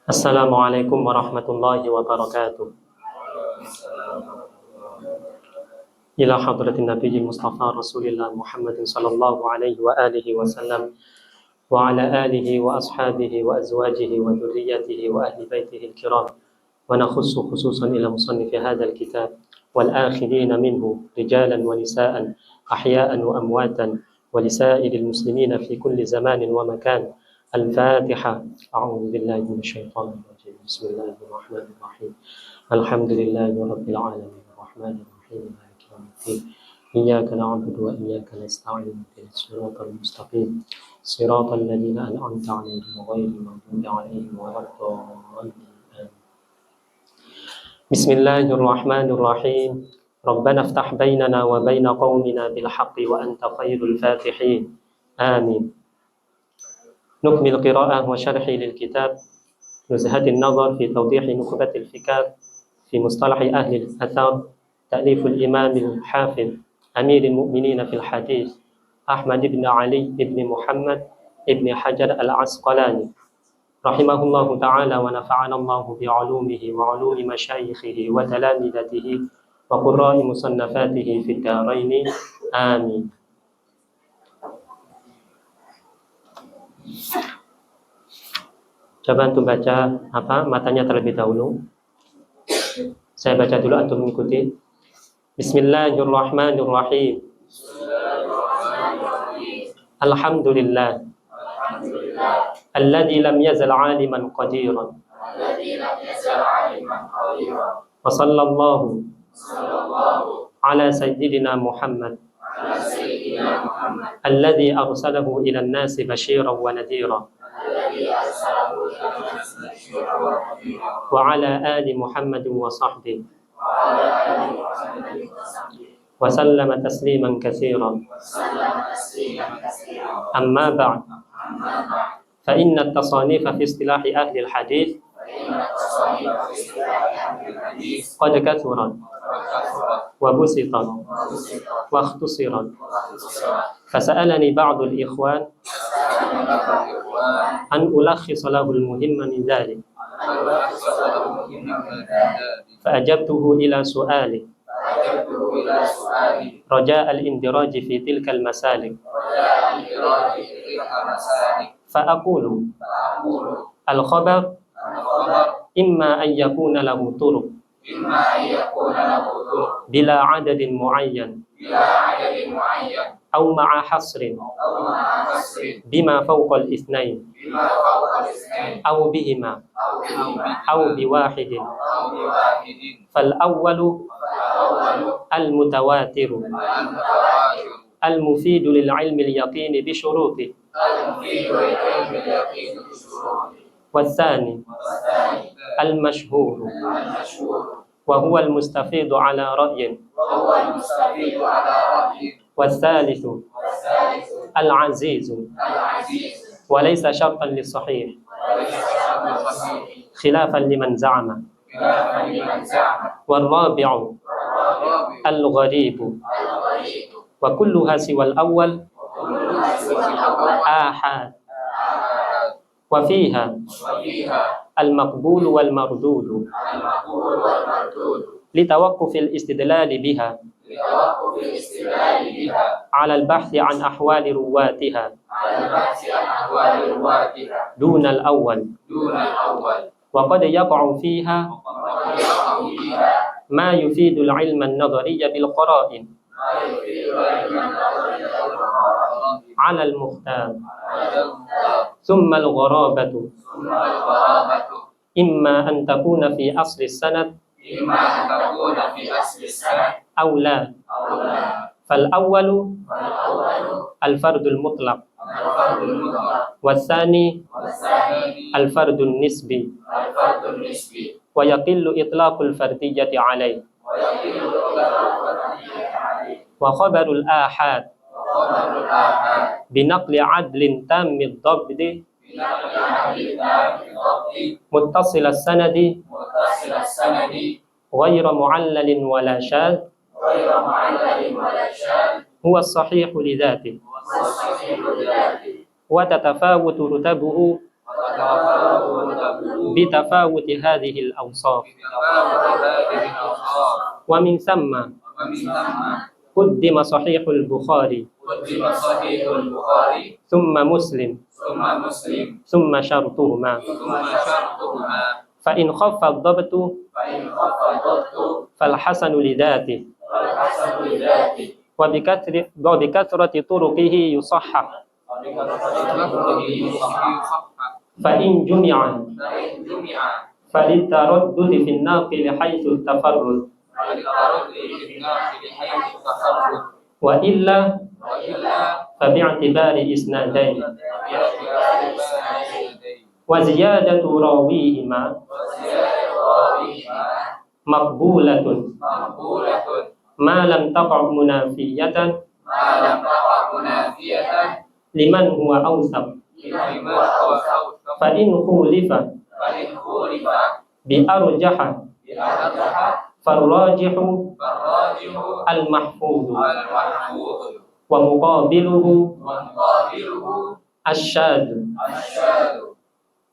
Assalamualaikum warahmatullahi wabarakatuh. Ila hadratin Nabi Mustafa Rasulillah Muhammadin sallallahu alaihi wa alihi wasallam wa ala alihi wa ashabihi wa azwajihi wa dhurriyyatihi wa ahli baitihi al-kiram wa nakhussu khususan ila musannifi hadzal kitab wal akhidina minhu rijalan wa nisaan ahya'an wa amwatan wa lisairil muslimina fi kulli zamanin wa makan. Al-Fatihah. A'udzu billahi minasy syaithanir rajim. Bismillahirrahmanirrahim. Alhamdulillahi rabbil alamin. Arrahmanir rahim. Maliki yaumiddin. Iyyaka na'budu wa iyyaka nasta'in. Ihdinas siratal mustaqim. Siratal ladzina an'amta 'alaihim ghairil maghdubi 'alaihim waladdallin. Bismillahirrahmanirrahim. Rabbana iftah bainana wa baina qaumina bil haqqi wa anta khairul fatihin. Amin. نكمل قراءة وشرح للكتاب نزهة النظر في توضيح نخبة الفكر في مصطلح أهل الأثر تأليف الإمام الحافظ أمير المؤمنين في الحديث أحمد بن علي بن محمد بن حجر العسقلاني رحمه الله تعالى ونفعنا الله بعلومه وعلوم مشايخه وتلامذته وقراء مصنفاته في الدارين آمين. Coba antum baca matanya terlebih dahulu. Saya baca dulu, antum mengikuti. Bismillahirrahmanirrahim. Alhamdulillah. Alladzi lam yazal 'aliman qadiran. Wa sallallahu ala sayyidina Muhammad. Alladzi arsalahu ila an-nasi basyiran wa nadhiran. وعلى آل محمد وصحبه وسلم تسليما كثيرا أما بعد فإن التصانيف في اصطلاح أهل الحديث قد كثرت وبسطت واختصرت فسألني بعض الإخوان أن ألخص له المهم من ذلك فأجبته إلى سؤاله رجاء الاندراج في تلك المسالك فأقول الخبر إما أن يكون له طرق بلا عدد معين أو مع حصر بما فوق الاثنين أو بهما أو بواحد فالأول المتواتر المفيد للعلم اليقين بشروطه والثاني المشهور وهو المستفيض على رأي والثالث العزيز وليس شرطا للصحيح خلافا لمن زعم والرابع الغريب وكلها سوى الأول آحاد وفيها المقبول والمردود لتوقف الاستدلال بها على البحث عن أحوال رواتها دون الأول وقد يقع فيها ما يفيد العلم النظري بالقرائن على المختار ثم الغرابة إما أن تكون في أصل السند أو لا فالأول الفرد المطلق والثاني الفرد النسبي ويقل إطلاق الفردية عليه وخبر الآحاد بنقل عدل تام الضبط متصل السند غير معلل ولا شاذ هو الصحيح لذاته وتتفاوت رتبه بتفاوت هذه الأوصاف ومن ثم قدم صحيح البخاري ثم مسلم ثم شرطهما فإن خف الضبط فالحسن لذاته وبكثرة طرقه يصحح فإن جمع فللتردد في الناقل حيث التفرد وإلا فباعتبار إسنادين وزيادة راويهما مقبولة ما لم تقع منافية لمن هو أوثق فإن خولف بأرجح فالراجح المحفوظ ومقابله الشاذ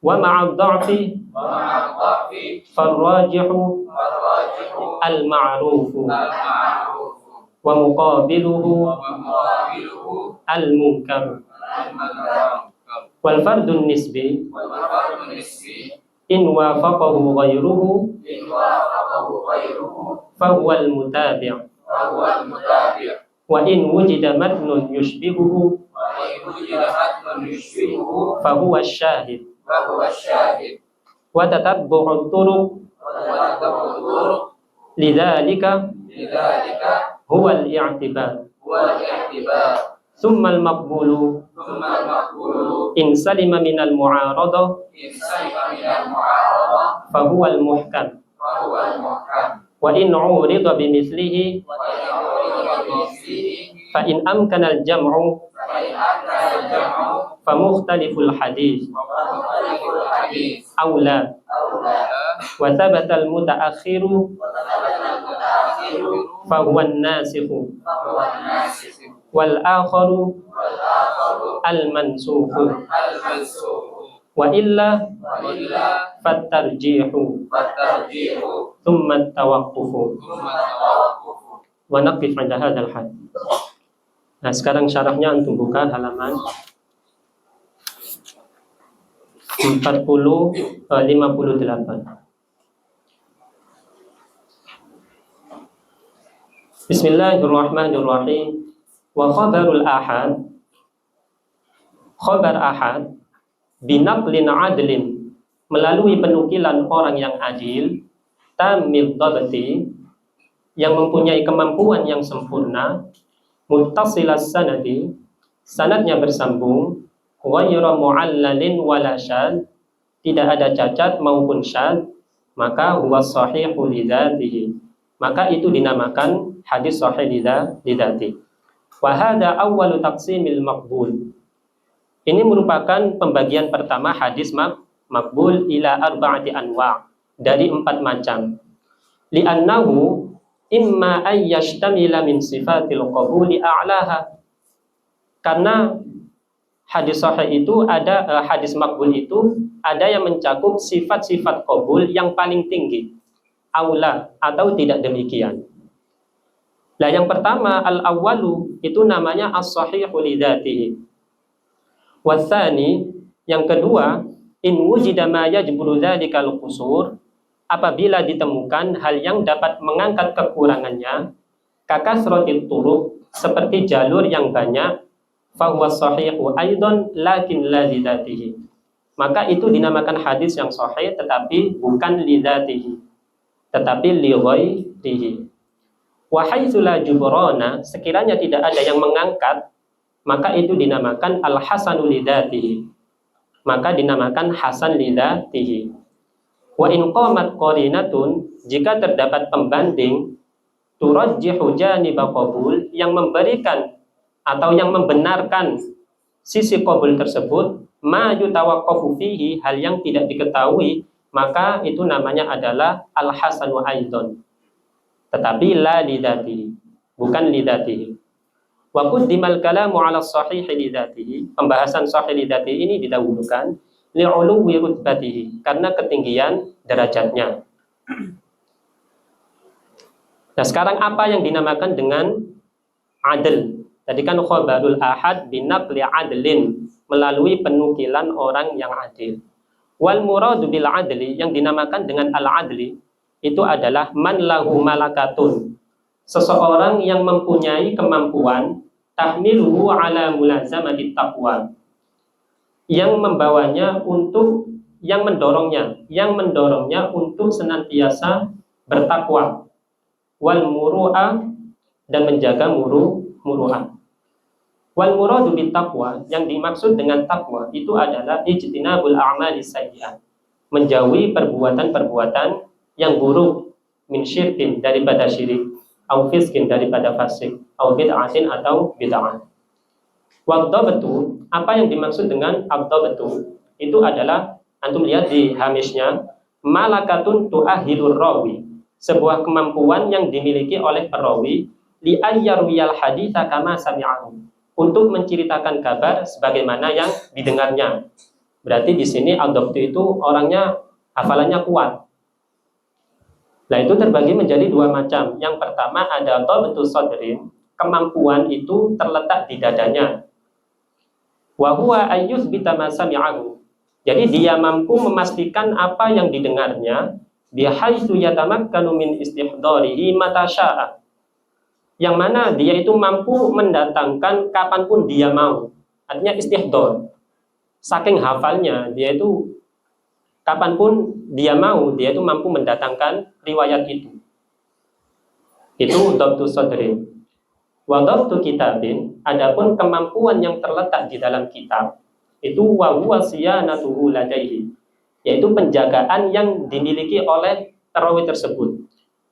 ومع الضعف فالراجح المعروف ومقابله المنكر والفرد النسبي إن وافقه غيره فهو المتابع وإن وجد متن يشبهه فهو الشاهد وتتبع الطرق لذلك هو الاعتبار ثم المقبول إن سلم من المعارضة فهو المحكم وإن عورض بمثله فإن أمكن الجمع فمختلف الحديث أولى وثبت المتأخر فهو الناسخ والآخر المنسوخ وإلا فالترجيح ثم التوقف ونقف عند هذا الحد. Nah, sekarang syarahnya antum buka halaman 58. Bismillahirrahmanirrahim. Wa khabarul ahad, khabar ahad binaqlin adlin, melalui penukilan orang yang adil, tamil dhabti, yang mempunyai kemampuan yang sempurna, muttasilas sanadi, sanadnya bersambung, ghayra mu'allalin wala syadz, tidak ada cacat maupun syadz, maka huwa sahihu lidzatihi, maka itu dinamakan hadis sahih lidzati. Wa hadza awwalu taqsimil maqbul, ini merupakan pembagian pertama hadis maqbul ila arba'ati anwa', dari 4 macam. Li'annahu imma ay yashtamila min sifatil qabuli a'laha, karena hadis sahih itu ada, hadis maqbul itu ada yang mencakup sifat-sifat qabul yang paling tinggi, aula atau tidak demikian. Nah, yang pertama al-awwalu itu namanya as-sahihu lidzatihi. Watsani, yang kedua, in wujida ma yajburu dzalikal qusur, apabila ditemukan hal yang dapat mengangkat kekurangannya, kakasratit turuq, seperti jalur yang banyak, fa huwa sahihu aidan lakin la lidzatihi, maka itu dinamakan hadis yang sahih tetapi bukan lidzatihi, tetapi li ghairihi. Wa haitsu la jubrana, sekiranya tidak ada yang mengangkat, maka itu dinamakan al-hasanu lidzatihi, maka dinamakan hasan lidzatihi. Wa in qamat qarinatun, jika terdapat pembanding, turajjihu janiba qabul, yang memberikan atau yang membenarkan sisi qabul tersebut, ma yutawaqqafu fihi, hal yang tidak diketahui, maka itu namanya adalah al-hasanu aidan, tetapi la lidzatihi, bukan lidzatihi. Wa quddimal kalamu 'ala sahih lidzatihi, pembahasan sahih lidzatihi ini didahulukan, li'uluwi rutbatihi, karena ketinggian derajatnya. Nah, sekarang apa yang dinamakan dengan adl? Tadi kan khabarul ahad binaqli adlin, melalui penukilan orang yang adil. Wal muradu bil adli, yang dinamakan dengan al-adli, itu adalah man lahu malakatun, seseorang yang mempunyai kemampuan tahmiluhu ala mulazamati taqwa, yang membawanya untuk, yang mendorongnya untuk senantiasa bertakwa, wal muru'ah, dan menjaga muru'ah. Wal muradu bit taqwa, yang dimaksud dengan takwa itu adalah ijtinabul a'mali sayyi'ah, menjauhi perbuatan-perbuatan yang buruk, min syirkin, daripada syirik, au fiskin, daripada fasik, au bid'atin, atau bid'ah. Wadhabtu, apa yang dimaksud dengan adhabtu itu adalah, antum lihat di hamisnya, malakatun tu'ahilur rawi, sebuah kemampuan yang dimiliki oleh perawi, li ayyarwiyal haditha kama sami'ahu, untuk menceritakan kabar sebagaimana yang didengarnya. Berarti di sini adhabtu itu orangnya hafalannya kuat. Nah, itu terbagi menjadi dua macam. Yang pertama ada dhabtu sadrin, kemampuan itu terletak di dadanya. Wa huwa ayyuthbita ma sami'ahu, jadi dia mampu memastikan apa yang didengarnya, bihaitsu yatamakkanu min istihdarihi mata syaa, yang mana dia itu mampu mendatangkan kapanpun dia mau. Artinya istihdar, saking hafalnya dia itu kapanpun dia mau, dia itu mampu mendatangkan riwayat itu. Itu dhabtu sadrin. Wa dhabtu kitabin, adapun kemampuan yang terletak di dalam kitab itu wa huwa siyanatuhu ladaihi, yaitu penjagaan yang dimiliki oleh perawi tersebut.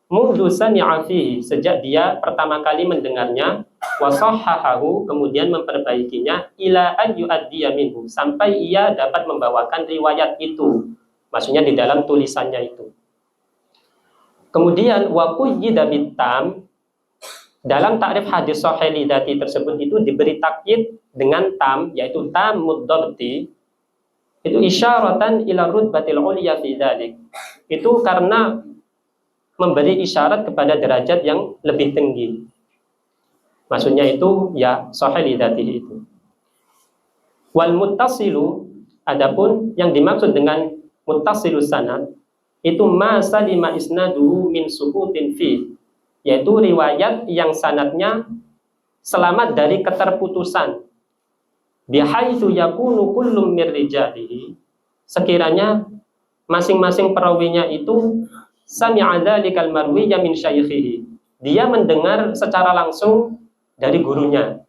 Mundu sami'a fihi, sejak dia pertama kali mendengarnya, wa sahhahahu, kemudian memperbaikinya, ila an yu'addiya minhu, sampai ia dapat membawakan riwayat itu, maksudnya di dalam tulisannya itu. Kemudian wa quyida bitam, dalam takrif hadis sahih lidati tersebut itu diberi takyid dengan tam, yaitu tamud dhabti, itu isyaratan ila rutbatil ulya fi dzalik, itu karena memberi isyarat kepada derajat yang lebih tinggi, maksudnya itu ya sahih lidati itu. Wal muttasilu, adapun yang dimaksud dengan muttasilus sanad itu ma salima isnaduhu min suqutin fi, yaitu riwayat yang sanadnya selamat dari keterputusan, bihaitsu yakunu kullum mir rijalihi, sekiranya masing-masing perawinya itu sami'a dzalikal marwiyya min syaikhihi, dia mendengar secara langsung dari gurunya.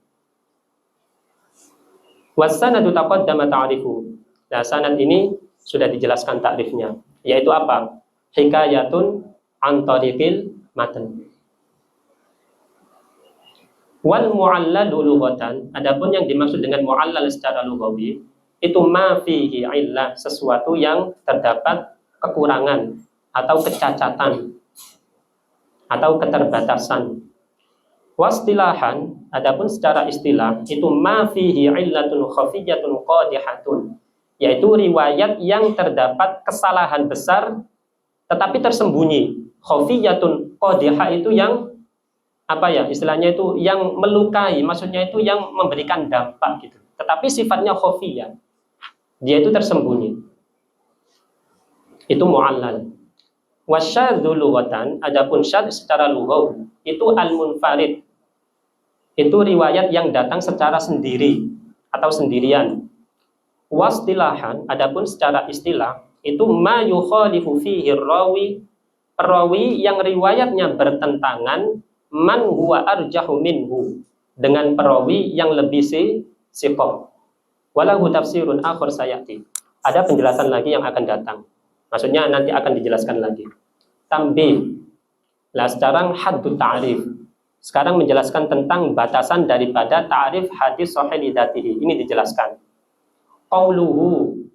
Wasanadu taqaddama ta'rifu, nah sanad ini sudah dijelaskan takrifnya, yaitu apa? Hikayatun an tariqil matan. Wal mu'allalu lughatan, adapun yang dimaksud dengan mu'allal secara lughawi itu ma fihi illah, sesuatu yang terdapat kekurangan atau kecacatan atau keterbatasan. Wastilahan, adapun secara istilah itu ma fihi illatun khafiyyatun qadihatun, yaitu riwayat yang terdapat kesalahan besar tetapi tersembunyi. Khafiyyatun qadihah itu yang apa ya, istilahnya itu yang melukai, maksudnya itu yang memberikan dampak gitu, tetapi sifatnya khafiyah, dia itu tersembunyi, itu mu'allal. Wasyadzu lughatan, adapun syadz secara lughawi itu al-munfarid, itu riwayat yang datang secara sendiri atau sendirian. Wastilahan, adapun secara istilah itu ma yukhalifu fihi rawi, perawi yang riwayatnya bertentangan, man huwa arjahu minhu, dengan perawi yang lebih siqah. Walahu tafsirun akhir sayati, ada penjelasan lagi yang akan datang, maksudnya nanti akan dijelaskan lagi. Tambih, lah sekarang haddut ta'rif, sekarang menjelaskan tentang batasan daripada ta'rif hadis sahih lidatihi, ini dijelaskan. Qauluhu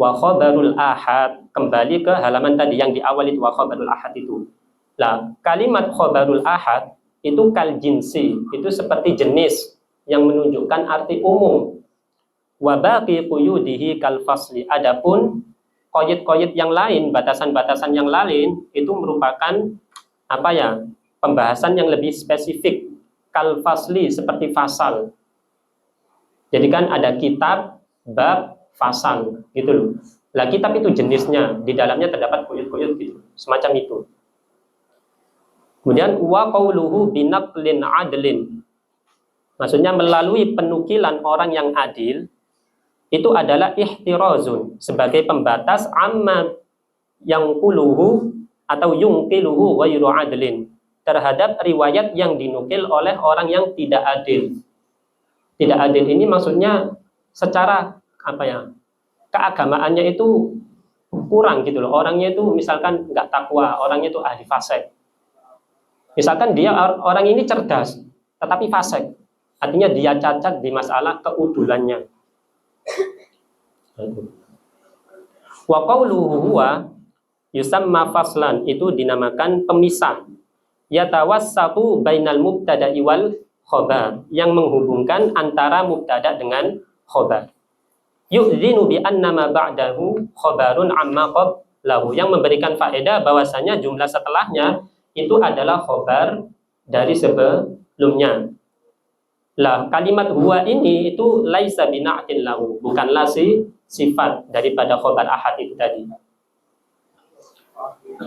wa khabarul ahad, kembali ke halaman tadi yang di awal itu, wa khabarul ahad itu. Nah, kalimat khabarul ahad itu kal jinsi, itu seperti jenis yang menunjukkan arti umum. Wa baqi quyudihi kal fasli. Adapun qaid-qaid yang lain, batasan-batasan yang lain itu merupakan apa ya? Pembahasan yang lebih spesifik. Kal fasli, seperti fasal. Jadi kan ada kitab, bab, fasal gitu loh. Lah kitab itu jenisnya, di dalamnya terdapat quyud-quyud gitu, semacam itu. Kemudian wa qauluhu binaqlin adlin. Maksudnya melalui penukilan orang yang adil itu adalah ihtirazun, sebagai pembatas amma yang quluhu atau yungkiluhu ghairu adlin, terhadap riwayat yang dinukil oleh orang yang tidak adil. Tidak adil ini maksudnya secara apa ya? Keagamaannya itu kurang gitu loh. Orangnya itu misalkan nggak takwa, orangnya itu ahli fasik. Misalkan dia orang ini cerdas, tetapi fasik. Artinya dia cacat di masalah keudulannya. Wa qawluhu huwa yusamma faslan, itu dinamakan pemisah. Yatawassatu bainal mubtada'i wal khobar, yang menghubungkan antara mubtada dengan khobar. Yu'zinu bi annama ba'dahu khobarun amma qablahu, yang memberikan faedah bahwasanya jumlah setelahnya itu adalah khobar dari sebelumnya. Lah kalimat huwa ini itu laisa bina'tin lahu, bukanlah sifat daripada khobar ahad itu tadi.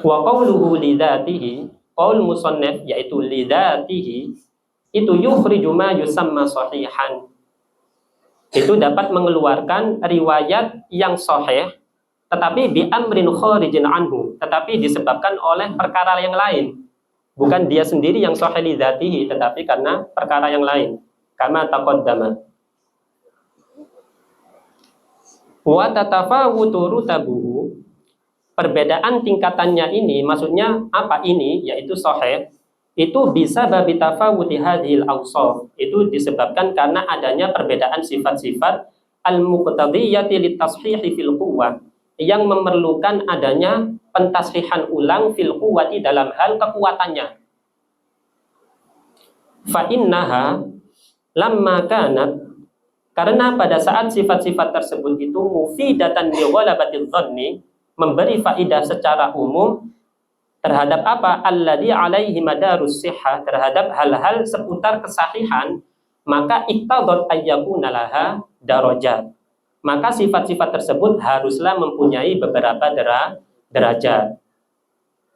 Wa qawluhu lidatihi, qaul musannaf yaitu lidatihi, itu yukhriju ma yusamma sahihan, itu dapat mengeluarkan riwayat yang sahih tetapi bi amrin kharijin anhu, tetapi disebabkan oleh perkara yang lain, bukan dia sendiri yang sahih lidatihi, tetapi karena perkara yang lain. Kama taqaddama. Wa tatafawutu rutabuhu, perbedaan tingkatannya ini maksudnya apa ini, yaitu sahih, itu bisa babi tafawuti hadhil awsaf, itu disebabkan karena adanya perbedaan sifat-sifat al-muqtadiyati litashihi fil quwwah, yang memerlukan adanya pentashihan ulang fil quwwati, dalam hal kekuatannya. Fa innaha lamma kanat, karena pada saat sifat-sifat tersebut itu mufidatan bi ghalabatil dhanni, memberi faidah secara umum terhadap apa? Alladzi alaihi madarus sihah, terhadap hal-hal seputar kesahihan, maka iqtadat ayyakuna laha darajat, maka sifat-sifat tersebut haruslah mempunyai beberapa derajat.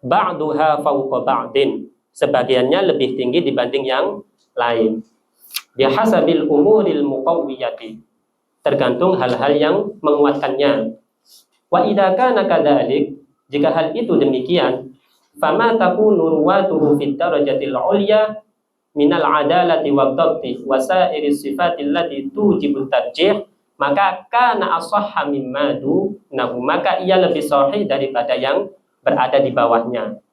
Ba'duha fawqa ba'din, sebagiannya lebih tinggi dibanding yang lain. Bihasabil umuril muqawwiyati, tergantung hal-hal yang menguatkannya. Wa idza kana kadzalik, jika hal itu demikian, fama takunu ruwatuhu fid darajatil ulya minal adalati wad dhabti wa sa'iri sifatil lati tujibu tarjih, maka kana ashahha mimma dunahu, maka ia lebih sahih daripada yang berada di bawahnya.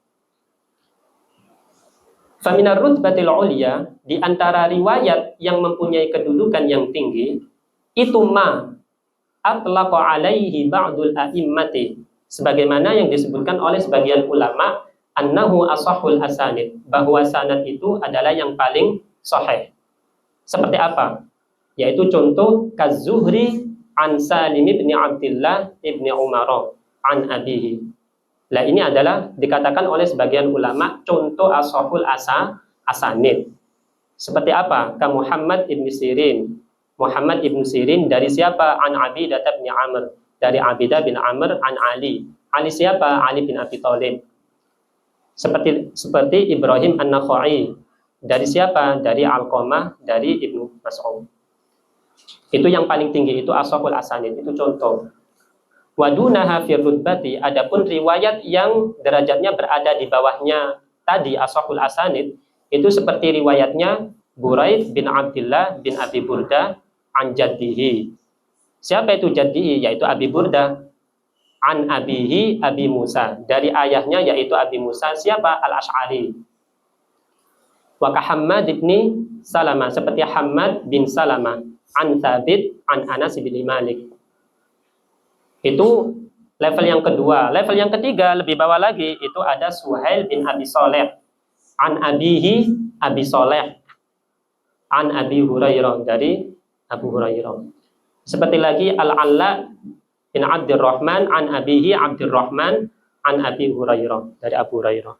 Faminar rutbatil ulya, di antara riwayat yang mempunyai kedudukan yang tinggi, itu ma atlaqa alaihi ba'dul a'immati, sebagaimana yang disebutkan oleh sebagian ulama, annahu asahul asanid, bahwa sanad itu adalah yang paling sahih. Seperti apa? Yaitu contoh kazuhri an Salim ibn Abdullah ibn Umar an abihi. Nah ini adalah dikatakan oleh sebagian ulama contoh ashahul asanid. Seperti apa? Ka Muhammad ibn Sirin. Muhammad ibn Sirin dari siapa? An Abidah bin Amr, dari Abidah bin Amr an Ali. Ali siapa? Ali bin Abi Thalib. Seperti Ibrahim an-Nakhai, dari siapa? Dari Alqamah, dari Ibnu Mas'ud. Itu yang paling tinggi, itu ashahul asanid, itu contoh. Wadunaha fi rutbati, adapun riwayat yang derajatnya berada di bawahnya tadi ashahul asanid, itu seperti riwayatnya Buraid bin Abdullah bin Abi Burda an jaddihi. Siapa itu jaddihi? Yaitu Abi Burda. An abihi Abi Musa, dari ayahnya yaitu Abi Musa, siapa? Al-Asy'ari. Wa ka Hammad bin Salamah, seperti Hammad bin Salamah an Thabit an Anas bin Malik. Itu level yang kedua. Level yang ketiga lebih bawah lagi, itu ada Suhail bin Abi Saleh an abihi Abi Saleh an Abi Hurairah, dari Abu Hurairah. Seperti lagi Al-Alla bin Abdurrahman an abihi Abdurrahman an Abi Hurairah, dari Abu Hurairah.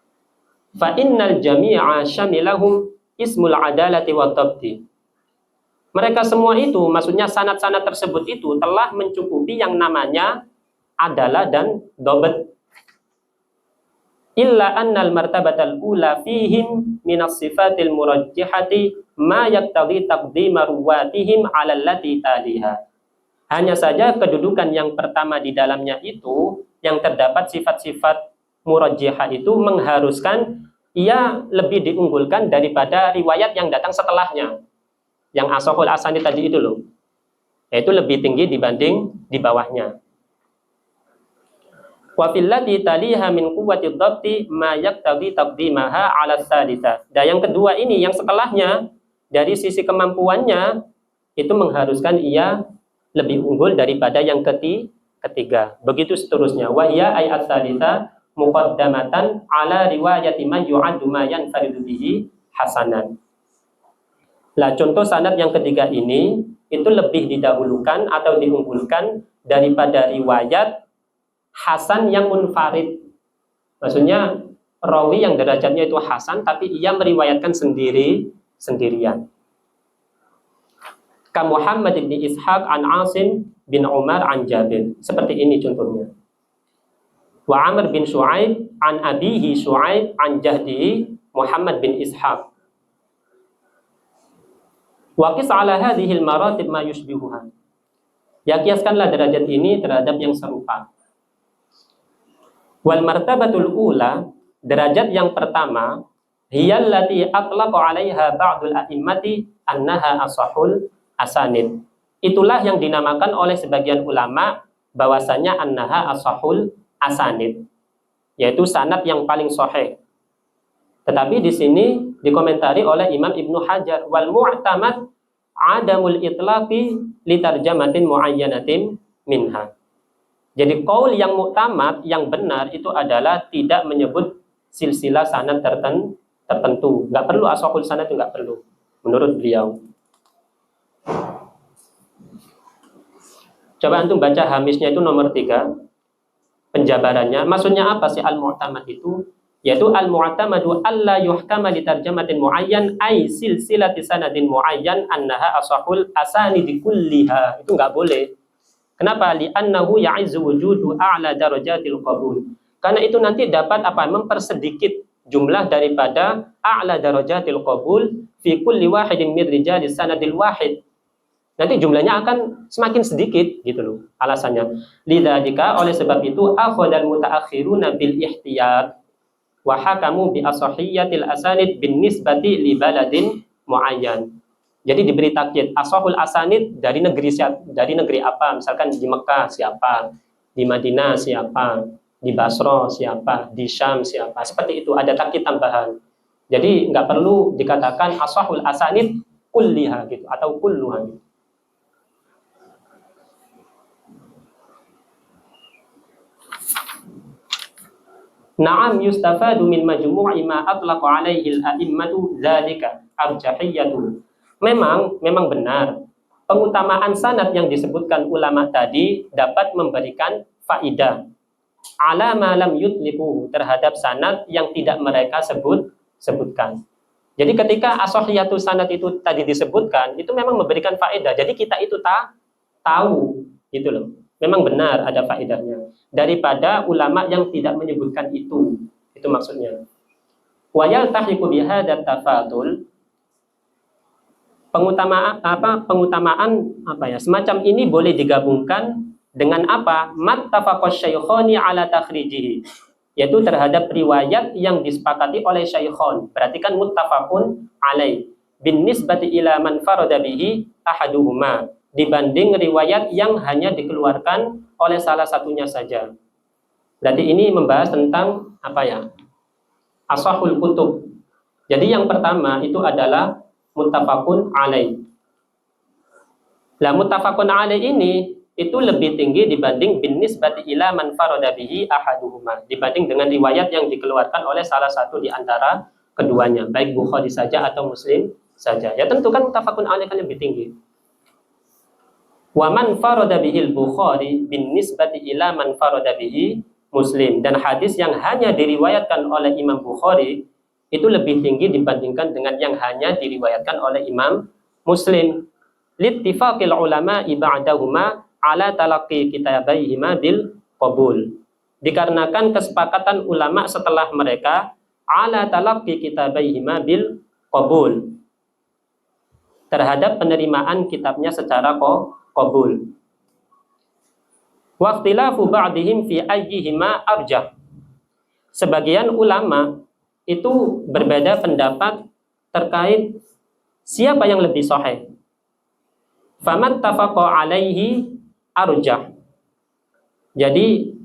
Fa innal jami'a syamilahum ismul adalati wa dhabti. Mereka semua itu, maksudnya sanad-sanad tersebut itu telah mencukupi yang namanya adalah dan dhabt. Illa annal martabatal ula fihim minas sifatil murajjihati ma yaktadhi taqdima ruwatihim 'ala allati taliha. Hanya saja kedudukan yang pertama di dalamnya itu yang terdapat sifat-sifat murajjihah itu mengharuskan ia lebih diunggulkan daripada riwayat yang datang setelahnya. Yang ashahul asani tadi itu loh. Yaitu lebih tinggi dibanding di bawahnya. Wa fil lati taliha min quwwati dhabti ma yaktadhi taqdimaha 'ala tsalitsah. Dan yang kedua ini yang setelahnya dari sisi kemampuannya itu mengharuskan ia lebih unggul daripada yang ketiga. Begitu seterusnya. Wa hiya ay ats-tsalitsah muqaddamatan 'ala riwayati man yu'addu ma yanfaridu bihi hasanan. Lah contoh sanad yang ketiga ini itu lebih didahulukan atau diunggulkan daripada riwayat hasan yang munfarid. Maksudnya rawi yang derajatnya itu hasan tapi ia meriwayatkan sendirian. Ka Muhammad bin Ishaq an Asim bin Umar an Jabir. Seperti ini contohnya. Wa Amr bin Shu'aib an abihi Shu'aib an jahdihi Muhammad bin Ishaq. Wa qis ala hadhihi al-maratib ma yushbihuha. Ya kiaskanlah derajat ini terhadap yang serupa. Wal martabatul ula, derajat yang pertama, hiyallati atlaqa 'alaiha ba'dul a'immati annaha ashahul asanid. Itulah yang dinamakan oleh sebagian ulama bahwasanya annaha ashahul asanid, yaitu sanad yang paling sahih. Tetapi di sini dikomentari oleh Imam Ibnu Hajar, wal mu'tamad adamul itlaqi li tarjamatin muayyanatin minha. Jadi qaul yang mu'tamad, yang benar itu adalah tidak menyebut silsilah sanad tertentu. Enggak perlu ashahul sanad, itu enggak perlu menurut beliau. Coba antum baca hamisnya itu nomor 3. Penjabarannya, maksudnya apa sih al-mu'tamad itu? Yaitu al-mu'tamadu alla yuhkama li tarjamatin muayyan ay silsilati sanadin muayyan annaha ashahul asanidi kulliha. Itu enggak boleh. Kenapa? Li'annahu ya'izzu wujudu a'la darajatil qabul. Karena itu nanti dapat mempersedikit jumlah daripada a'la darajatil qabul fi kulli wahidin min rijalis sanadil wahid. Nanti jumlahnya akan semakin sedikit gitu loh. Alasannya lidzalika, oleh sebab itu akhadal mutaakhiruna bil ihtiyat wa hakamu bi ashahiyatil asanid bin nisbati li baladin muayyan. Jadi diberi takyid ashahul asanid dari negeri apa? Misalkan di Mekah siapa, di Madinah siapa, di Basra siapa, di Syam siapa. Seperti itu, ada takyid tambahan. Jadi nggak perlu dikatakan ashahul asanid kulliha gitu atau kulluha gitu. Na'am yustafadu min majmu'i ma atlaqa 'alaihi al-a'immatu dzalika arjahiyatu. Memang benar pengutamaan sanad yang disebutkan ulama tadi dapat memberikan faidah ala ma lam yutliqu, terhadap sanad yang tidak mereka sebutkan. Jadi ketika ashahiyatu sanad itu tadi disebutkan, itu memang memberikan faedah. Jadi kita itu tahu gitu loh. Memang benar ada faedahnya daripada ulama yang tidak menyebutkan itu. Itu maksudnya. Wa yaltahiqu bihadat tafadul, pengutamaan semacam ini boleh digabungkan dengan apa? Mattafaqash syaikhani ala takhrijihi, yaitu terhadap riwayat yang disepakati oleh syaikhon. Berarti kan muttafaqun alaih bin nisbati ila man farada bihi ahaduhuma, dibanding riwayat yang hanya dikeluarkan oleh salah satunya saja. Berarti ini membahas tentang ashahul kutub. Jadi yang pertama itu adalah muttafaqun alaih. Lah muttafaqun alaih ini itu lebih tinggi dibanding bin nisbati ila man farada bihi ahaduhuma, dibanding dengan riwayat yang dikeluarkan oleh salah satu di antara keduanya, baik Bukhari saja atau Muslim saja. Ya tentu kan muttafaqun alaih kan lebih tinggi. Wa man farada bihil Bukhari bin nisbati ila man farada bihi Muslim. Dan hadis yang hanya diriwayatkan oleh Imam Bukhari itu lebih tinggi dibandingkan dengan yang hanya diriwayatkan oleh Imam Muslim. Littifaqil ulama ba'dahuma ala talaqqi kitabaihima bil qabul. Dikarenakan kesepakatan ulama setelah mereka ala talaqqi kitabaihima bil qabul, terhadap penerimaan kitabnya secara qabul. Wa ikhtilafu ba'dihim fi ayyihima arjah. Sebagian ulama itu berbeda pendapat terkait siapa yang lebih sahih. Faman tafaqa alaihi arjah. Jadi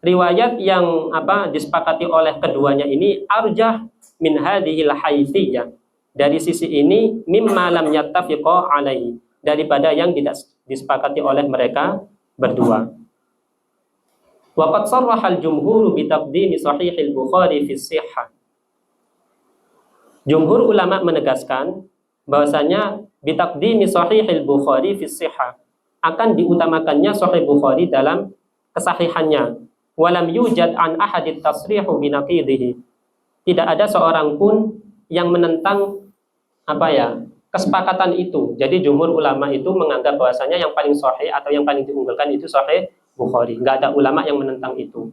riwayat yang disepakati oleh keduanya ini arjah min hadhil haitsiyah, dari sisi ini mimma lam yattafiqa alaihi, daripada yang tidak disepakati oleh mereka berdua. Waqad sarraha al-jumhur bi taqdimi sahih al-Bukhari fi sihhah. Jumhur ulama menegaskan bahwasanya bi taqdimi sahih al-Bukhari fi sihhah, akan diutamakannya sahih Bukhari dalam kesahihannya. Walam yujad an ahadit tasrihu bi naqidihi. Tidak ada seorang pun yang menentang kesepakatan itu. Jadi jumhur ulama itu menganggap bahwasanya yang paling sahih atau yang paling diunggulkan itu sahih Bukhari. Enggak ada ulama yang menentang itu.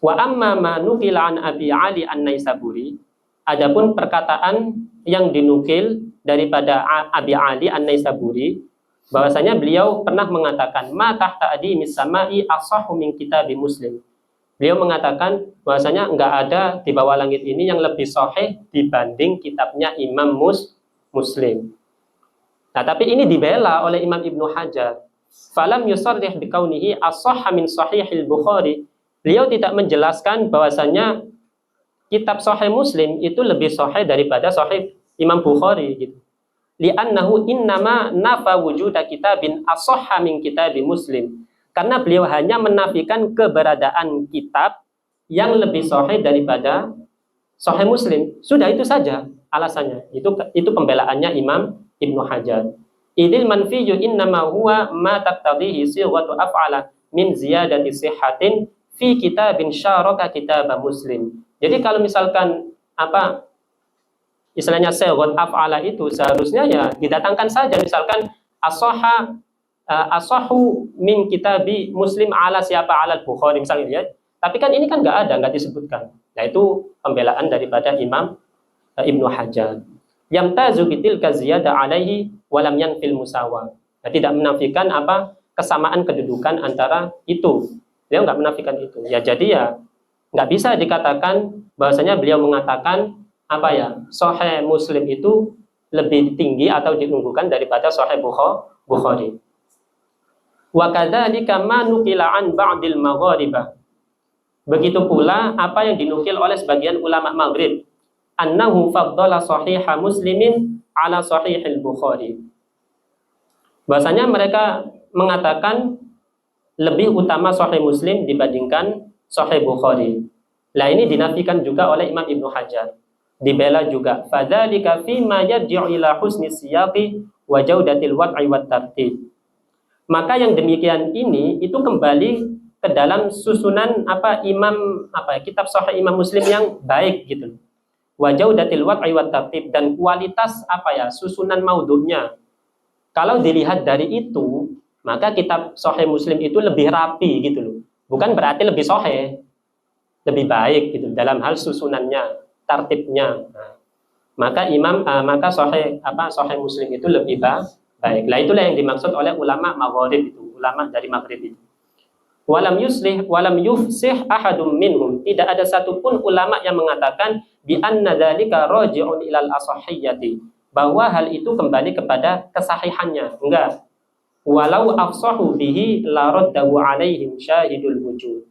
Wa amma ma nukila an Abi Ali An-Naisaburi, adapun perkataan yang dinukil daripada Abi Ali An-Naisaburi, bahwasanya beliau pernah mengatakan ma tahta adimis samai asahhu min kitabi Muslim. Beliau mengatakan bahwasanya enggak ada di bawah langit ini yang lebih sahih dibanding kitabnya Imam Muslim. Nah, tapi ini dibela oleh Imam Ibnu Hajar. Falam yusarrih bikaunihi as-sahha min sahihil Bukhari. Beliau tidak menjelaskan bahwasanya kitab sahih Muslim itu lebih sahih daripada sahih Imam Bukhari gitu. Li'annahu innama nafa wujuda kitabin as-sahha min kitabi Muslim. Karena beliau hanya menafikan keberadaan kitab yang lebih sahih daripada sahih Muslim. Sudah, itu saja alasannya. Itu pembelaannya Imam Ibnu Hajar. Idil manfiyyu innama huwa ma taqtadihi sighatu af'ala min ziyadati sihhatin fi kitabin syaraka kitab Muslim. Jadi kalau misalkan istilahnya sighat af'ala itu seharusnya ya didatangkan saja, misalkan asahhu min kitabi Muslim ala siapa ala Bukhari misalnya ya. Tapi kan ini kan nggak disebutkan. Nah, itu pembelaan daripada Imam Ibnu Hajar. Yamtazu bitilka ziyada alaihi walam yanfil musawa. Nah, tidak menafikan kesamaan kedudukan antara itu. Beliau nggak menafikan itu. Ya jadi ya nggak bisa dikatakan bahwasanya beliau mengatakan sahih Muslim itu lebih tinggi atau diunggulkan daripada sahih Bukhari. Wa kadzalika ma nuqila an ba'dil magharibah. Begitu pula apa yang dinukil oleh sebagian ulama Maghrib, annahu faddala sahiha Muslimin ala sahihil Bukhari. Bahasanya mereka mengatakan lebih utama sahih Muslim dibandingkan sahih Bukhari. Lah ini dinafikan juga oleh Imam Ibnu Hajar. Dibela juga. Fadzalika fi ma yarji'u ila husni siyaqi wa jaudatil wad'i wat tartib. Maka yang demikian ini itu kembali ke dalam susunan kitab sahih Imam Muslim yang baik gitu. Wa jaudatil wad'i wat tartib, dan kualitas susunan maudhu'nya. Kalau dilihat dari itu, maka kitab sahih Muslim itu lebih rapi gitu loh. Bukan berarti lebih sahih, lebih baik gitu dalam hal susunannya, tartibnya. Nah, maka sahih Muslim itu lebih baik. Lah itulah yang dimaksud oleh ulama Maghrib itu, ulama dari Maghrib itu. Walam yufsih ahadum minhum, tidak ada satupun ulama yang mengatakan bi anna dzalika raji'un ilal asahiyyati, bahwa hal itu kembali kepada kesahihannya. Enggak. Walau afsahu bihi la raddahu alaihim syahidul wujud.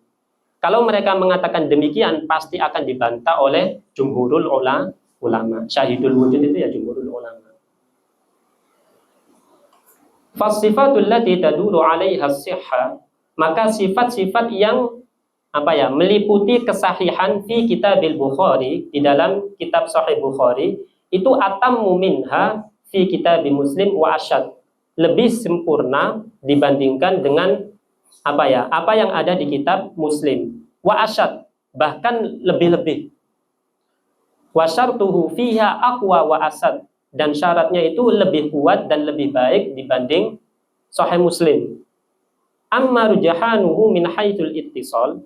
Kalau mereka mengatakan demikian, pasti akan dibantah oleh jumhurul ulama. Syahidul wujud itu ya jumhurul ulama. Fasifatul lati taduru 'alaiha as-sihha, maka sifat-sifat yang meliputi kesahihan fi kitabil Bukhari, di dalam kitab sahih Bukhari, itu atammu minha fi kitab Muslim wa asyad, lebih sempurna dibandingkan dengan apa yang ada di kitab Muslim. Wa asyad, bahkan lebih-lebih. Wa syartuhu fiha aqwa wa asad, dan syaratnya itu lebih kuat dan lebih baik dibanding Sahih Muslim. Amma rujahanuhu min haitsul ittisal,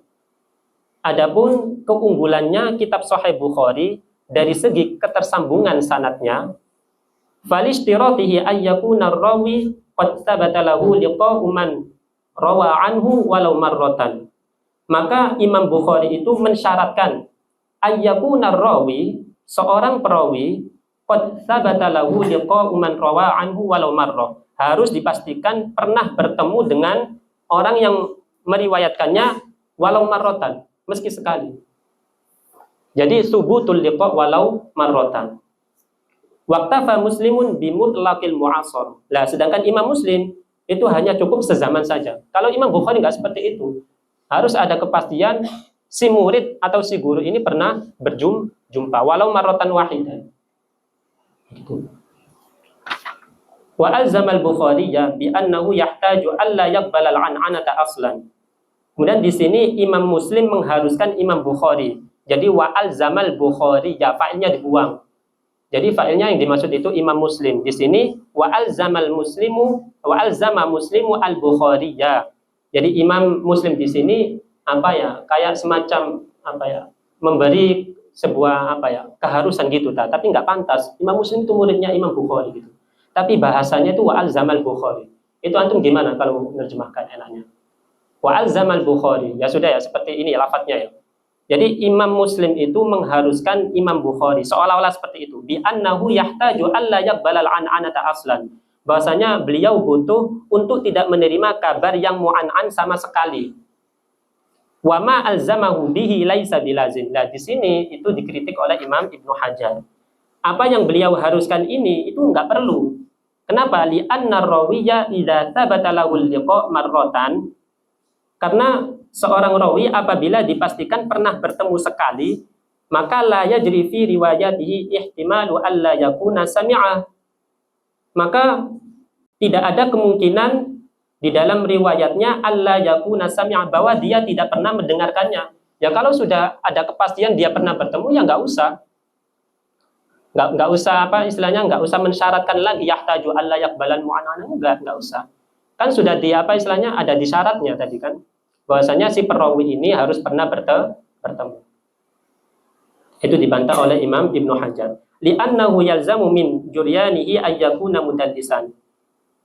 adapun keunggulannya kitab Sahih Bukhari dari segi ketersambungan sanadnya, falishtiratihi ayyakuna rawi qad thabata lahu liqa'u man rawa anhu walau marratan. Maka Imam Bukhari itu mensyaratkan ayyakuna rawi, seorang perawi, qad thabata lahu liqa'u man rawa anhu walau marrah, harus dipastikan pernah bertemu dengan orang yang meriwayatkannya walau marrotan, meski sekali. Jadi subutul liqa walau marrotan. Waqtafa muslimun bimutlaqil mu'asar. Lah, sedangkan Imam Muslim itu hanya cukup sezaman saja. Kalau Imam Bukhari nggak seperti itu. Harus ada kepastian si murid atau si guru ini pernah berjumpa walau marrotan wahidah. Gitu. Wa alzamal Bukhari ya bi annahu yahtaju alla yaqbala al-an'anata aslan. Kemudian di sini Imam Muslim mengharuskan Imam Bukhari. Jadi wa alzamal Bukhari ya, fa'ilnya dibuang. Jadi fa'ilnya yang dimaksud itu Imam Muslim. Di sini wa alzama Muslimu al-Bukhari ya. Jadi Imam Muslim di sini kayak semacam memberi sebuah keharusan gitu tapi nggak pantas. Imam Muslim itu muridnya Imam Bukhari gitu. Tapi bahasanya itu wa alzamal Bukhari. Itu antum gimana kalau menerjemahkan enaknya? Wa alzamal Bukhari. Ya sudah ya, seperti ini lafadznya ya. Jadi Imam Muslim itu mengharuskan Imam Bukhari seolah-olah seperti itu. Bi annahu yahtaju alla yaqbalal an'anata aslan. Bahwasanya beliau butuh untuk tidak menerima kabar yang mu'an'an sama sekali. Wa ma alzamahu bihi laisa bilazim. Nah, di sini itu dikritik oleh Imam Ibnu Hajar. Apa yang beliau haruskan ini itu enggak perlu. Kenapa? Li anna rawiyya idza thabata lahul liqa marratan. Karena seorang rawi apabila dipastikan pernah bertemu sekali, maka la yajri fi riwayatihi ihtimalu alla yakuna sami'a. Maka tidak ada kemungkinan di dalam riwayatnya alla yakuna sami'a, bahwa dia tidak pernah mendengarkannya. Ya kalau sudah ada kepastian dia pernah bertemu, ya nggak usah nggak usah mensyaratkan lagi yahtaju alla yaqbalan mu'anana, nggak usah. Kan sudah ada di syaratnya tadi kan, bahwasanya si perawi ini harus pernah bertemu. Itu dibantah oleh Imam Ibnu Hajar. Li'annahu yalzamu min juryanihi ayyakuna mudallisan.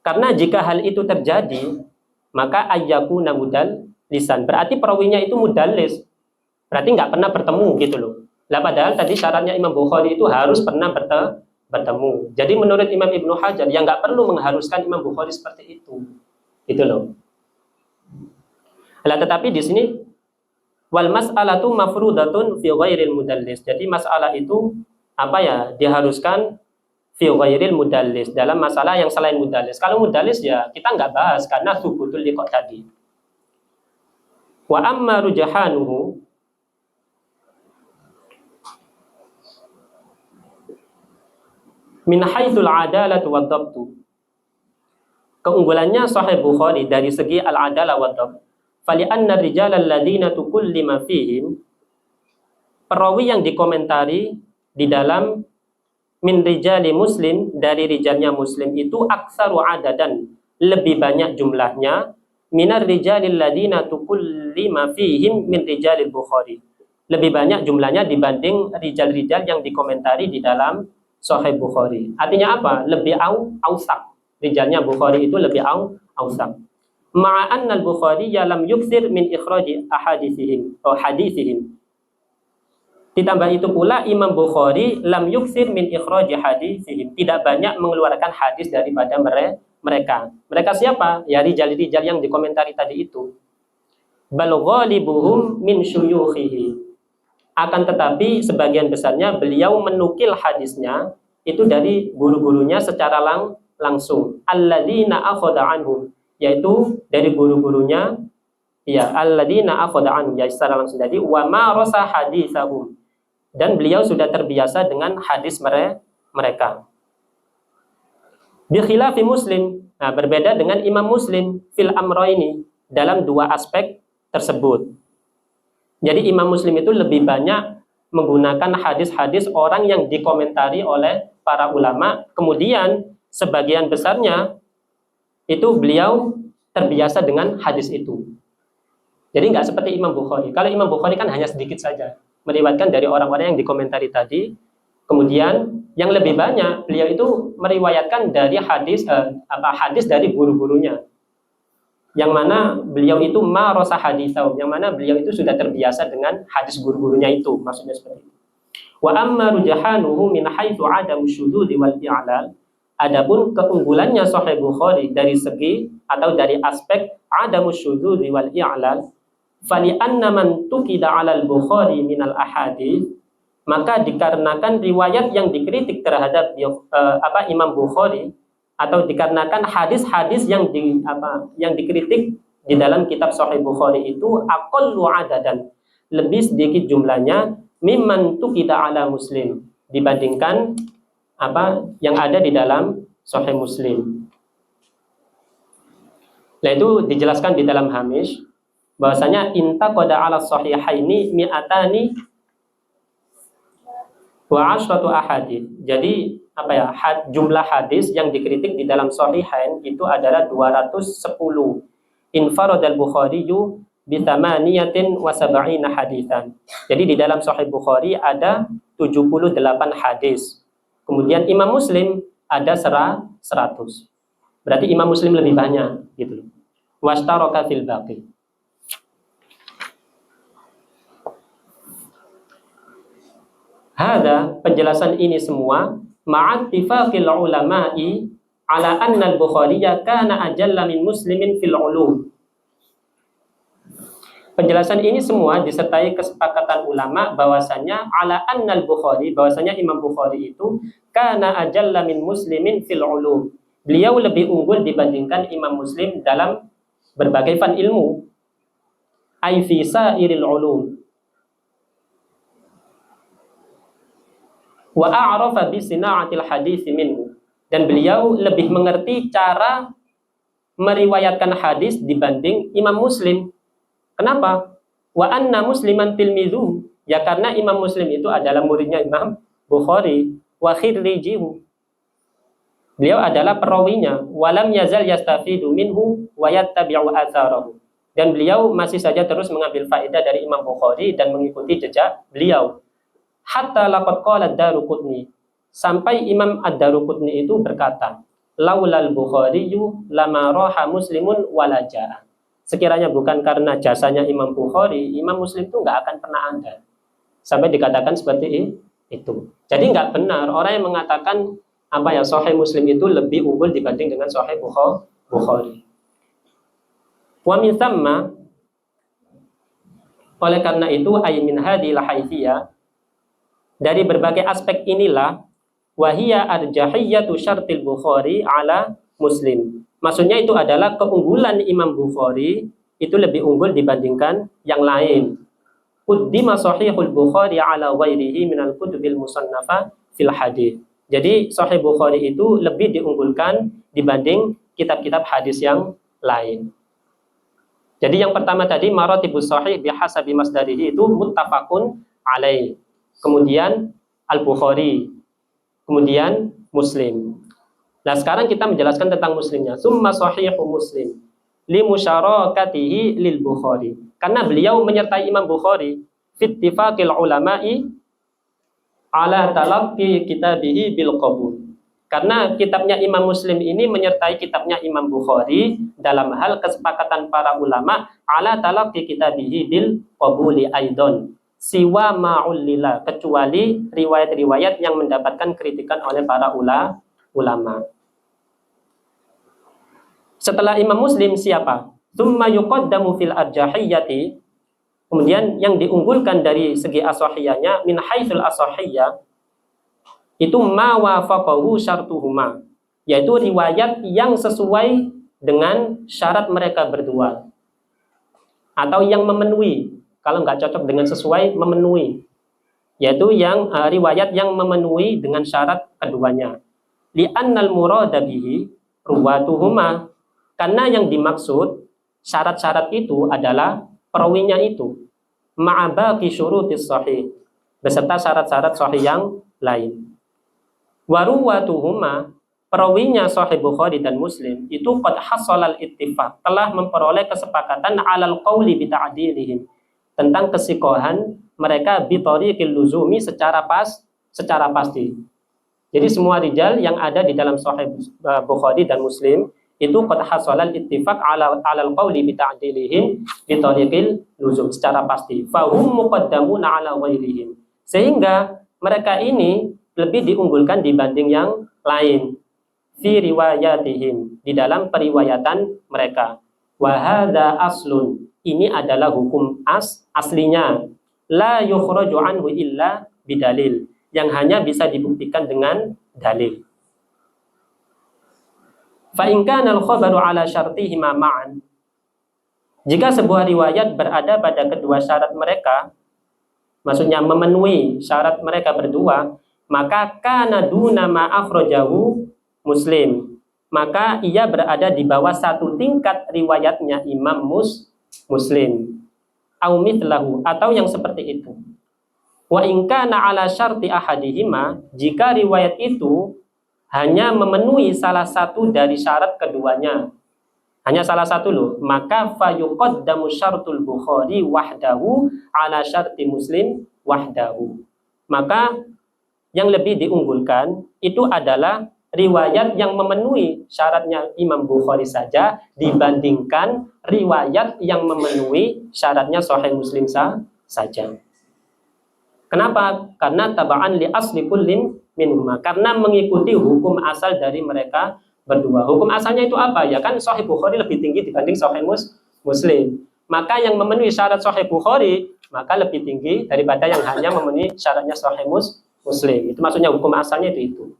Karena jika hal itu terjadi, maka ayyakuna mudallisan, berarti perawinya itu mudallis. Berarti nggak pernah bertemu gitu loh. Lah padahal tadi syaratnya Imam Bukhari itu harus pernah bertemu. Jadi menurut Imam Ibnu Hajar yang nggak perlu mengharuskan Imam Bukhari seperti itu. Gitu loh. Lah tetapi di sini wal mas'alatu mafrudatun fi ghairil mudallis. Jadi masalah itu diharuskan fi ghairil mudallis, dalam masalah yang selain mudallis. Kalau mudallis ya kita nggak bahas karena subutul liqa tadi. Wa amma rujahanuhu, min haitsul adalatu wad dhabtu. Keunggulannya Sahih Bukhari dari segi al-adalah wad dhabt. Fali anna rijal alladziina tukullima fihim, perawi yang dikomentari di dalam min rijali Muslim, dari rijalnya Muslim itu aktsaru adadan, lebih banyak jumlahnya, minar rijalil alladziina tukullima fihim min rijalil Bukhari, lebih banyak jumlahnya dibanding rijal-rijal yang dikomentari di dalam Sahih Bukhari. Artinya apa? Lebih awsaq. Rijalnya Bukhari itu lebih awsaq. Ma'an al-Bukhari lam yukthir min ikhraji ahaditsihim atau haditsihim. Ditambah itu pula Imam Bukhari lam yukthir min ikhraji haditsihim, tidak banyak mengeluarkan hadis daripada mereka. Mereka siapa? Ya rijal-rijal yang dikomentari tadi itu. Bal ghalibuhum min syuyukhihi. Akan tetapi sebagian besarnya beliau menukil hadisnya itu dari guru-gurunya secara langsung. Alladzina akhadha anhum, yaitu dari guru-gurunya, ya alladzina akhadha anhum, ya secara langsung tadi, wa ma rasa hadisahum, dan beliau sudah terbiasa dengan hadis mereka. Bi khilafi Muslim, Nah, berbeda dengan Imam Muslim fil amroini dalam dua aspek tersebut. Jadi Imam Muslim itu lebih banyak menggunakan hadis-hadis orang yang dikomentari oleh para ulama, kemudian sebagian besarnya itu beliau terbiasa dengan hadis itu. Jadi nggak seperti Imam Bukhari. Kalau Imam Bukhari kan hanya sedikit saja meriwayatkan dari orang-orang yang dikomentari tadi. Kemudian yang lebih banyak beliau itu meriwayatkan dari hadis dari guru-gurunya. Yang mana beliau itu marasa haditsau, yang mana beliau itu sudah terbiasa dengan hadis guru-gurunya itu, maksudnya seperti itu. Wa amma rujahanuhu min haitsu adamu syududi wal i'lal. Adapun keunggulannya Sahih Bukhari dari segi atau dari aspek adamu syududi wal i'lal, fali anna man tuqida 'alal Bukhari minal ahadits, maka dikarenakan riwayat yang dikritik terhadap Imam Bukhari, atau dikarenakan hadis-hadis yang dikritik di dalam kitab Sahih Bukhari itu aqallu adadan, lebih sedikit jumlahnya, mimman tuqida ala Muslim, dibandingkan yang ada di dalam Sahih Muslim. Nah, itu dijelaskan di dalam hamish bahwasanya intaqada ala sahihaini mi'atani wa asyratu ahadits. Jadi jumlah hadis yang dikritik di dalam Sahihain itu adalah 210. Infaradal Bukhariyu bi 78 haditsan. Jadi di dalam Sahih Bukhari ada 78 hadis. Kemudian Imam Muslim ada 100. Berarti Imam Muslim lebih banyak gitu. Wastaraka fil baqi. Hada, penjelasan ini semua ma'attifaqil ulama'i ala anna al-Bukhariya kana ajalla min muslimin fil ulum. Penjelasan ini semua disertai kesepakatan ulama bahwasanya ala anna al-Bukhari, bahwasanya Imam Bukhari itu kana ajalla min muslimin fil ulum. Beliau lebih unggul dibandingkan Imam Muslim dalam berbagai fan ilmu. Ai fi sa'iril ulum. Wa a'rafa bi sina'atil hadits minhu, dan beliau lebih mengerti cara meriwayatkan hadis dibanding Imam Muslim. Kenapa? Wa anna musliman tilmizu, ya karena Imam Muslim itu adalah muridnya Imam Bukhari, wa khirrijihu, beliau adalah perawinya, walam yazal yastafidu minhu wa yattabi'u atharahu, dan beliau masih saja terus mengambil faedah dari Imam Bukhari dan mengikuti jejak beliau. Hatta laqad qala ad-Daruqutni, sampai Imam ad-Daruqutni itu berkata, laulal Bukhariyu lama raha muslimun wala jaa. Sekiranya bukan karena jasanya Imam Bukhari, Imam Muslim itu nggak akan pernah ada. Sampai dikatakan seperti itu. Jadi nggak benar orang yang mengatakan Sahih Muslim itu lebih unggul dibanding dengan Sahih Bukhari. Wa min thamma, oleh karena itu ay min hadhil haitsiyah, dari berbagai aspek inilah wahiyya arjahiyatu syartil Bukhari ala Muslim. Maksudnya itu adalah keunggulan Imam Bukhari itu lebih unggul dibandingkan yang lain. Quddima sahihul Bukhari ala ghairihi minal kutubil musannafa fil hadits. Jadi Sahih Bukhari itu lebih diunggulkan dibanding kitab-kitab hadis yang lain. Jadi yang pertama tadi maratibus sahih bihasabi masdarihi itu muttafaqun alaih. Kemudian Al-Bukhari, kemudian Muslim. Nah, sekarang kita menjelaskan tentang Muslimnya. Summa sahihu Muslim li musyarakatihi lil Bukhari. Karena beliau menyertai Imam Bukhari fittifaqil ulama'i ala talaqqi kitabihi bil qabul. Karena kitabnya Imam Muslim ini menyertai kitabnya Imam Bukhari dalam hal kesepakatan para ulama ala talaqqi kitabihi bil qabuli aidon. Siwa ma'ullila, kecuali riwayat-riwayat yang mendapatkan kritikan oleh para ulama. Setelah Imam Muslim siapa? Tsumma yuqaddamu fil arjahiyyati, kemudian yang diunggulkan dari segi as-sahihiyahnya min haitsul as-sahihiyah itu ma wafaqahu syartuhuma, yaitu riwayat yang sesuai dengan syarat mereka berdua atau yang memenuhi. Kalau nggak cocok dengan sesuai, memenuhi, yaitu yang riwayat yang memenuhi dengan syarat keduanya. Li'annal murada bihi, ruwatuhuma. Karena yang dimaksud syarat-syarat itu adalah perawinya itu ma'abaki syurutis sahih, beserta syarat-syarat sahih yang lain. Waruwatuhuma, perawinya Sahih Bukhari dan Muslim itu qad hassalal ittifaq, telah memperoleh kesepakatan alal qauli bi ta'dilihim, tentang kesikohan mereka bi tariqil luzumi secara pasti. Jadi semua rijal yang ada di dalam Sahih Bukhari dan Muslim itu qad hassalal ittifaq alal qauli bi ta'dilihim bi tariqil luzum, secara pasti. Fahum muqaddamuna ala ghairihim, sehingga mereka ini lebih diunggulkan dibanding yang lain fi riwayatihim, di dalam periwayatan mereka. Wa hadza aslun, ini adalah hukum aslinya, la yukhraju anhu illa bidalil, yang hanya bisa dibuktikan dengan dalil. Fa in kana al-khabaru ala syartihima ma'an, jika sebuah riwayat berada pada kedua syarat mereka, maksudnya memenuhi syarat mereka berdua, maka kana duna ma akhrajahu Muslim, maka ia berada di bawah satu tingkat riwayatnya Imam Muslim, au mithlahu, atau yang seperti itu. Wa in kana ala syarti ahadihima, jika riwayat itu hanya memenuhi salah satu dari syarat keduanya, hanya salah satu loh, maka fayuqaddamu syartul Bukhari wahdahu ala syarti Muslim wahdahu, maka yang lebih diunggulkan itu adalah riwayat yang memenuhi syaratnya Imam Bukhari saja dibandingkan riwayat yang memenuhi syaratnya Sahih Muslim saja. Kenapa? Karena taba'an li asli kullin minhuma, karena mengikuti hukum asal dari mereka berdua. Hukum asalnya itu apa? Ya kan Sahih Bukhari lebih tinggi dibanding Sahih Muslim. Maka yang memenuhi syarat Sahih Bukhari maka lebih tinggi daripada yang hanya memenuhi syaratnya Sahih Muslim. Itu maksudnya hukum asalnya itu.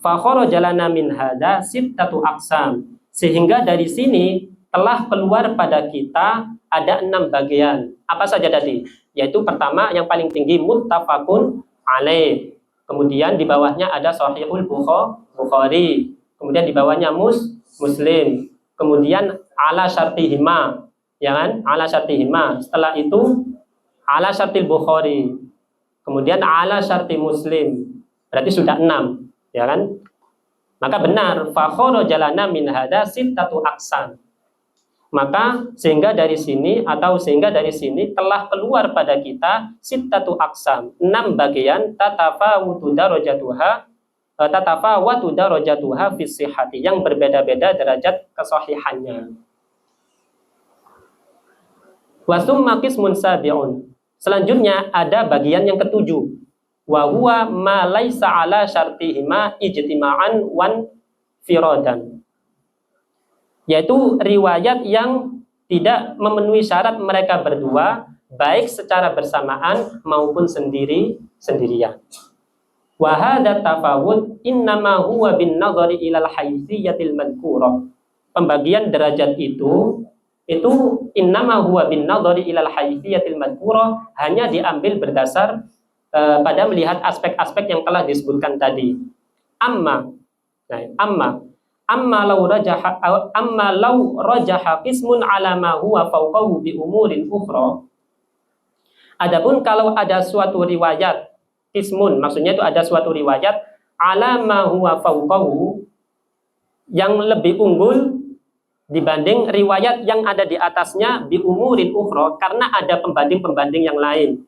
Fa kharaja lana min hadza sittatu aqsam, sehingga dari sini telah keluar pada kita ada 6 bagian. Apa saja tadi? Yaitu pertama yang paling tinggi muttafaqun alaih. Kemudian di bawahnya ada Sahihul Bukhari. Kemudian di bawahnya Muslim. Kemudian ala syartihima, ya kan? Ala syartihima. Setelah itu ala syartil Bukhari. Kemudian ala syarti Muslim. Berarti sudah 6, ya kan? Maka benar, fa kharaja lana min hadza sittatu aqsam. Maka sehingga dari sini telah keluar pada kita sittatu aqsam, 6 bagian, tatafawatu darajatuha fi sihhati, yang berbeda-beda derajat kesahihannya. Wa summa qismun sabi'un, selanjutnya ada bagian yang ketujuh, wa huwa ma laisa ala syartihima ijtima'an wan firadan, yaitu riwayat yang tidak memenuhi syarat mereka berdua, baik secara bersamaan maupun sendirian. Wa hadza tafawud innama huwa bin nadhari ilal haithiyatil madhkurah. Pembagian derajat itu innama huwa bin nadhari ilal haithiyatil madhkurah, hanya diambil berdasar pada melihat aspek-aspek yang telah disebutkan tadi. Amma law rajaha qismun ala ma huwa fawqahu bi umurin ukhra. Adapun kalau ada suatu riwayat qismun, maksudnya itu ada suatu riwayat ala ma huwa fawqahu, yang lebih unggul dibanding riwayat yang ada di atasnya, bi umurin ukhra, karena ada pembanding-pembanding yang lain.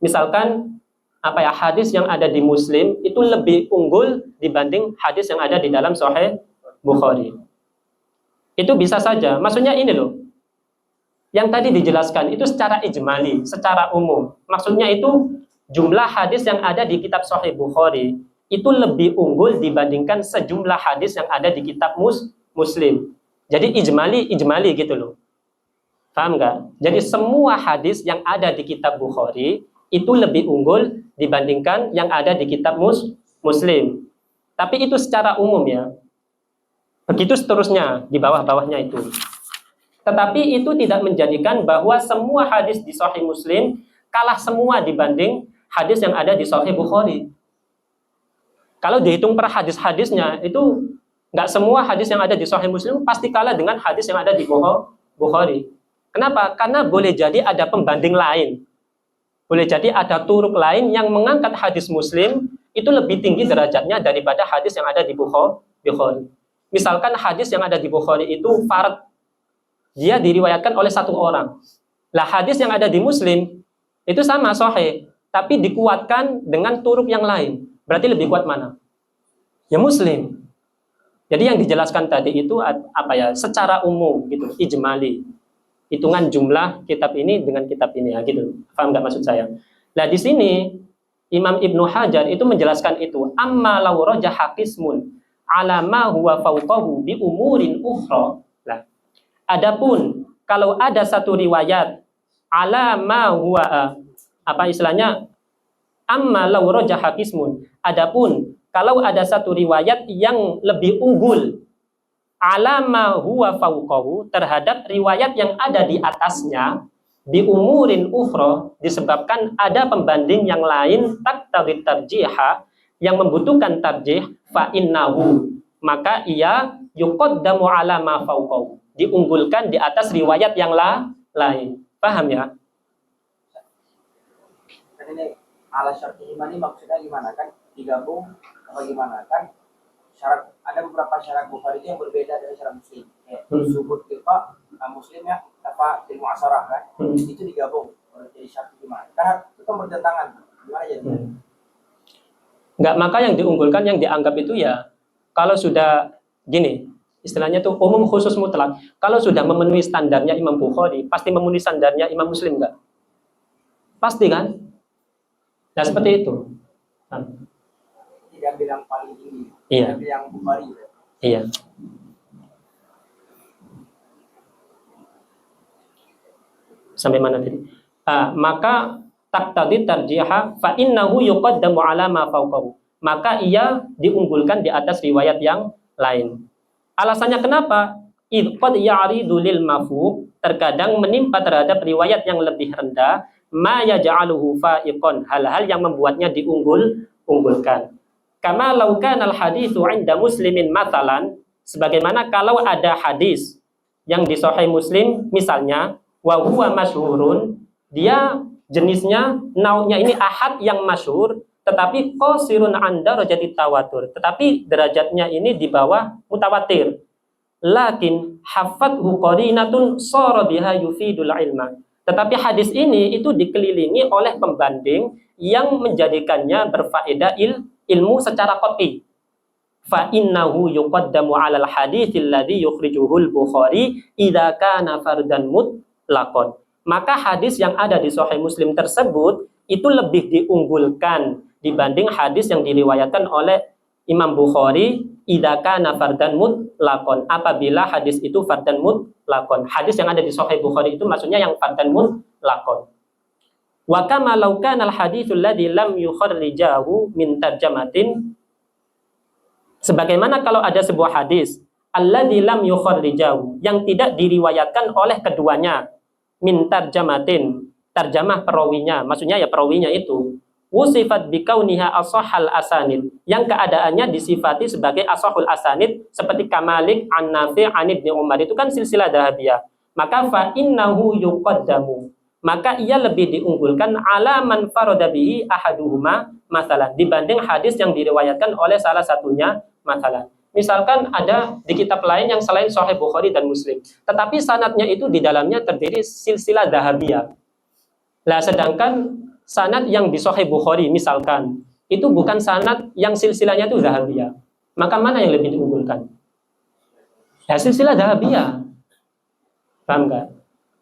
Misalkan hadis yang ada di Muslim itu lebih unggul dibanding hadis yang ada di dalam Sahih Bukhari. Itu bisa saja. Maksudnya ini loh, yang tadi dijelaskan itu secara ijmali, secara umum. Maksudnya itu jumlah hadis yang ada di kitab Sahih Bukhari itu lebih unggul dibandingkan sejumlah hadis yang ada di kitab Muslim. Jadi ijmali gitu loh. Paham nggak? Jadi semua hadis yang ada di kitab Bukhari itu lebih unggul dibandingkan yang ada di kitab Muslim. Tapi itu secara umum ya. Begitu seterusnya di bawah-bawahnya itu. Tetapi itu tidak menjadikan bahwa semua hadis di Sahih Muslim kalah semua dibanding hadis yang ada di Sahih Bukhari. Kalau dihitung per hadis-hadisnya itu Nggak semua hadis yang ada di Sahih Muslim pasti kalah dengan hadis yang ada di Bukhari. Kenapa? Karena boleh jadi ada pembanding lain. Boleh jadi ada turuk lain yang mengangkat hadis Muslim itu lebih tinggi derajatnya daripada hadis yang ada di Bukhari. Misalkan hadis yang ada di Bukhari itu farad, dia diriwayatkan oleh satu orang. Lah hadis yang ada di Muslim itu sama sahih, tapi dikuatkan dengan turuk yang lain. Berarti lebih kuat mana? Ya Muslim. Jadi yang dijelaskan tadi itu apa ya? Secara umum gitu, ijmali. Hitungan jumlah kitab ini dengan kitab ini ya gitu. Paham nggak maksud saya? Nah di sini Imam Ibnu Hajar itu menjelaskan itu. Amma law rajaha qismun ala ma huwa fawqahu bi umurin ukhra. Nah, adapun kalau ada satu riwayat ala ma huwa apa istilahnya? Amma law rajaha qismun. Adapun kalau ada satu riwayat yang lebih unggul alama huwa fauqahu terhadap riwayat yang ada di atasnya bi umurin ukhra disebabkan ada pembanding yang lain taqtadi tarjiha yang membutuhkan tarjih fa innahu maka ia yuqaddamu ala ma fauqahu diunggulkan di atas riwayat yang lain. Paham ya? Kan ini ala syarti iman ini maksudnya gimana kan? Digabung bagaimana kan syarat ada beberapa syarat Bukhari itu yang berbeda dari syarat Muslim. Subut kita Muslimnya apa ilmu asarah kan itu digabung jadi syarat gimana? Karena itu bertentangan gimana jadinya? Enggak, maka yang diunggulkan yang dianggap itu ya kalau sudah gini istilahnya tuh umum khusus mutlak. Kalau sudah memenuhi standarnya Imam Bukhari pasti memenuhi standarnya Imam Muslim enggak? Pasti kan? Nah seperti itu. Tidak bilang paling tinggi, iya. Tidak bilang Bukhari. Iya. Sampai mana tadi? Maka taqtadi tarjiha fa innahu yuqaddamu ala ma fawqahu. Maka ia diunggulkan di atas riwayat yang lain. Alasannya kenapa? Idh qad ya'ridu lil mafuq, terkadang menimpa terhadap riwayat yang lebih rendah ma yaj'aluhu fa'iqan, hal-hal yang membuatnya diunggulkan. Kama law kana al-haditsu 'inda muslimin mathalan, sebagaimana kalau ada hadis yang di Sahih Muslim misalnya wa huwa masyhurun, dia jenisnya nau'nya ini ahad yang masyhur tetapi qasirun 'an darajati tawatur, tetapi derajatnya ini di bawah mutawatir. Lakin haffathu qarinatun sara biha yufidul ilma. Tetapi hadis ini itu dikelilingi oleh pembanding yang menjadikannya berfaedah ilmu secara qat'i. Fa innahu yuqaddamu 'alal haditsil ladzi yukhrijuhul Bukhari idza kana fardan mutlaqan. Maka hadis yang ada di Sahih Muslim tersebut itu lebih diunggulkan dibanding hadis yang diriwayatkan oleh Imam Bukhari idza kana fardan mutlaqan, apabila hadis itu fardan mutlaqan. Hadis yang ada di Sahih Bukhari itu maksudnya yang fardan mutlaqan. Wa kama law kana al-haditsul ladzi lam yukharrijahu min tarjamatin, sebagaimana kalau ada sebuah hadis alladzi lam yukharrijahu yang tidak diriwayatkan oleh keduanya min tarjamatin, tarjamah perawinya, maksudnya ya perawinya itu wusifat bikauniha ashahal asanid, yang keadaannya disifati sebagai ashahul asanid seperti Kamalik an Nafi' an Ibnu Umar, itu kan silsilah dahabiyah. Maka fa innahu yuqaddamu, maka ia lebih diunggulkan ala man farada bihi ahaduhuma masalan, dibanding hadis yang diriwayatkan oleh salah satunya masalan. Misalkan ada di kitab lain yang selain Sahih Bukhari dan Muslim, tetapi sanadnya itu di dalamnya terdiri silsilah dahabiyah. Lah sedangkan sanad yang di Sahih Bukhari misalkan itu bukan sanad yang silsilahnya itu dahabiyah, maka mana yang lebih diunggulkan? Ya silsilah dahabiyah. Paham nggak?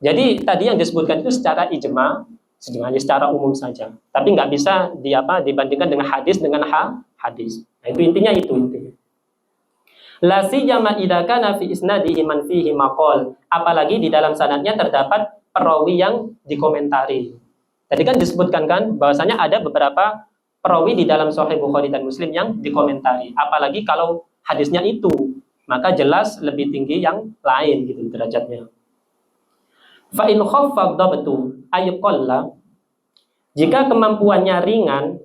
Jadi tadi yang disebutkan itu secara ijma, secara umum saja, tapi nggak bisa dibandingkan dengan hadis dengan hadis. Nah, itu intinya La siyama idza kana fi isnadihi man fihi maqal, apalagi di dalam sanadnya terdapat perawi yang dikomentari. Tadi kan disebutkan kan bahwasanya ada beberapa perawi di dalam Sahih Bukhari dan Muslim yang dikomentari. Apalagi kalau hadisnya itu, maka jelas lebih tinggi yang lain gitu derajatnya. Fa in khaffa dhabtu ayqalla, jika kemampuannya ringan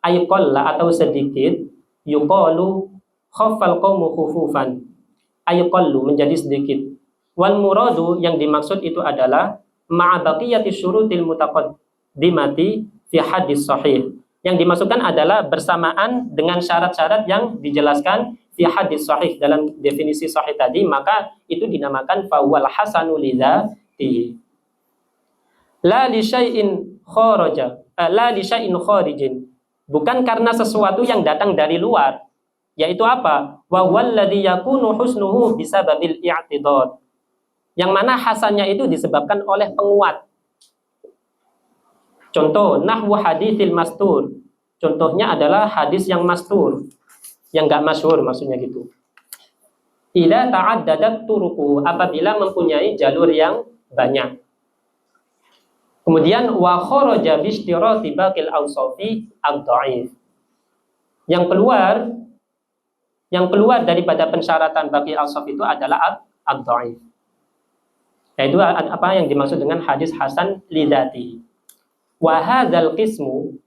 ayqalla atau sedikit, yuqalu khaffal qaumu khufufan, ay qallu, menjadi sedikit. Wal muradu, yang dimaksud itu adalah ma'a baqiyati syurutil mutaqaddimati fi hadis sahih. Yang dimaksudkan adalah bersamaan dengan syarat-syarat yang dijelaskan fi hadis sahih dalam definisi sahih tadi, maka itu dinamakan fawwal hasanu lidzatihi. La li syai'in kharaja, la li syai'in kharijin, bukan karena sesuatu yang datang dari luar, yaitu apa? Wa walladzi yakunu husnuhu bisababil i'tidad, yang mana hasannya itu disebabkan oleh penguat. Contoh, nahwu haditsil mastur, contohnya adalah hadis yang mastur, yang enggak masyhur, maksudnya gitu. Idza ta'addadat turuqu, apabila mempunyai jalur yang banyak. Kemudian wa kharaja bi ishtirati baqil awsafi ad-dha'if, yang keluar daripada pensyaratan baqi awsaf itu adalah ad-dha'if. Yaitu apa yang dimaksud dengan hadis hasan lidzati. Wa hadzal qismu,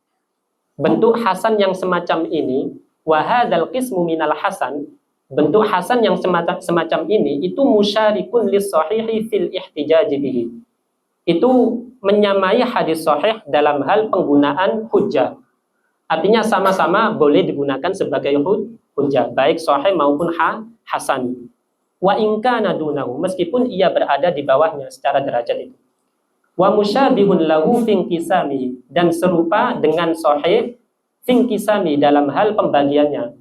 bentuk hasan yang semacam ini, wa hadzal qismu minal hasan, bentuk hasan yang semacam ini itu musyarikun lis sahihi fil ihtijaj bihi, itu menyamai hadis sahih dalam hal penggunaan hujjah. Artinya sama-sama boleh digunakan sebagai hujjah, baik sahih maupun hasan. Wa in kana dunahu, meskipun ia berada di bawahnya secara derajat itu. Wa musyabihun lahu finkisami, dan serupa dengan sahih finkisami dalam hal pembagiannya,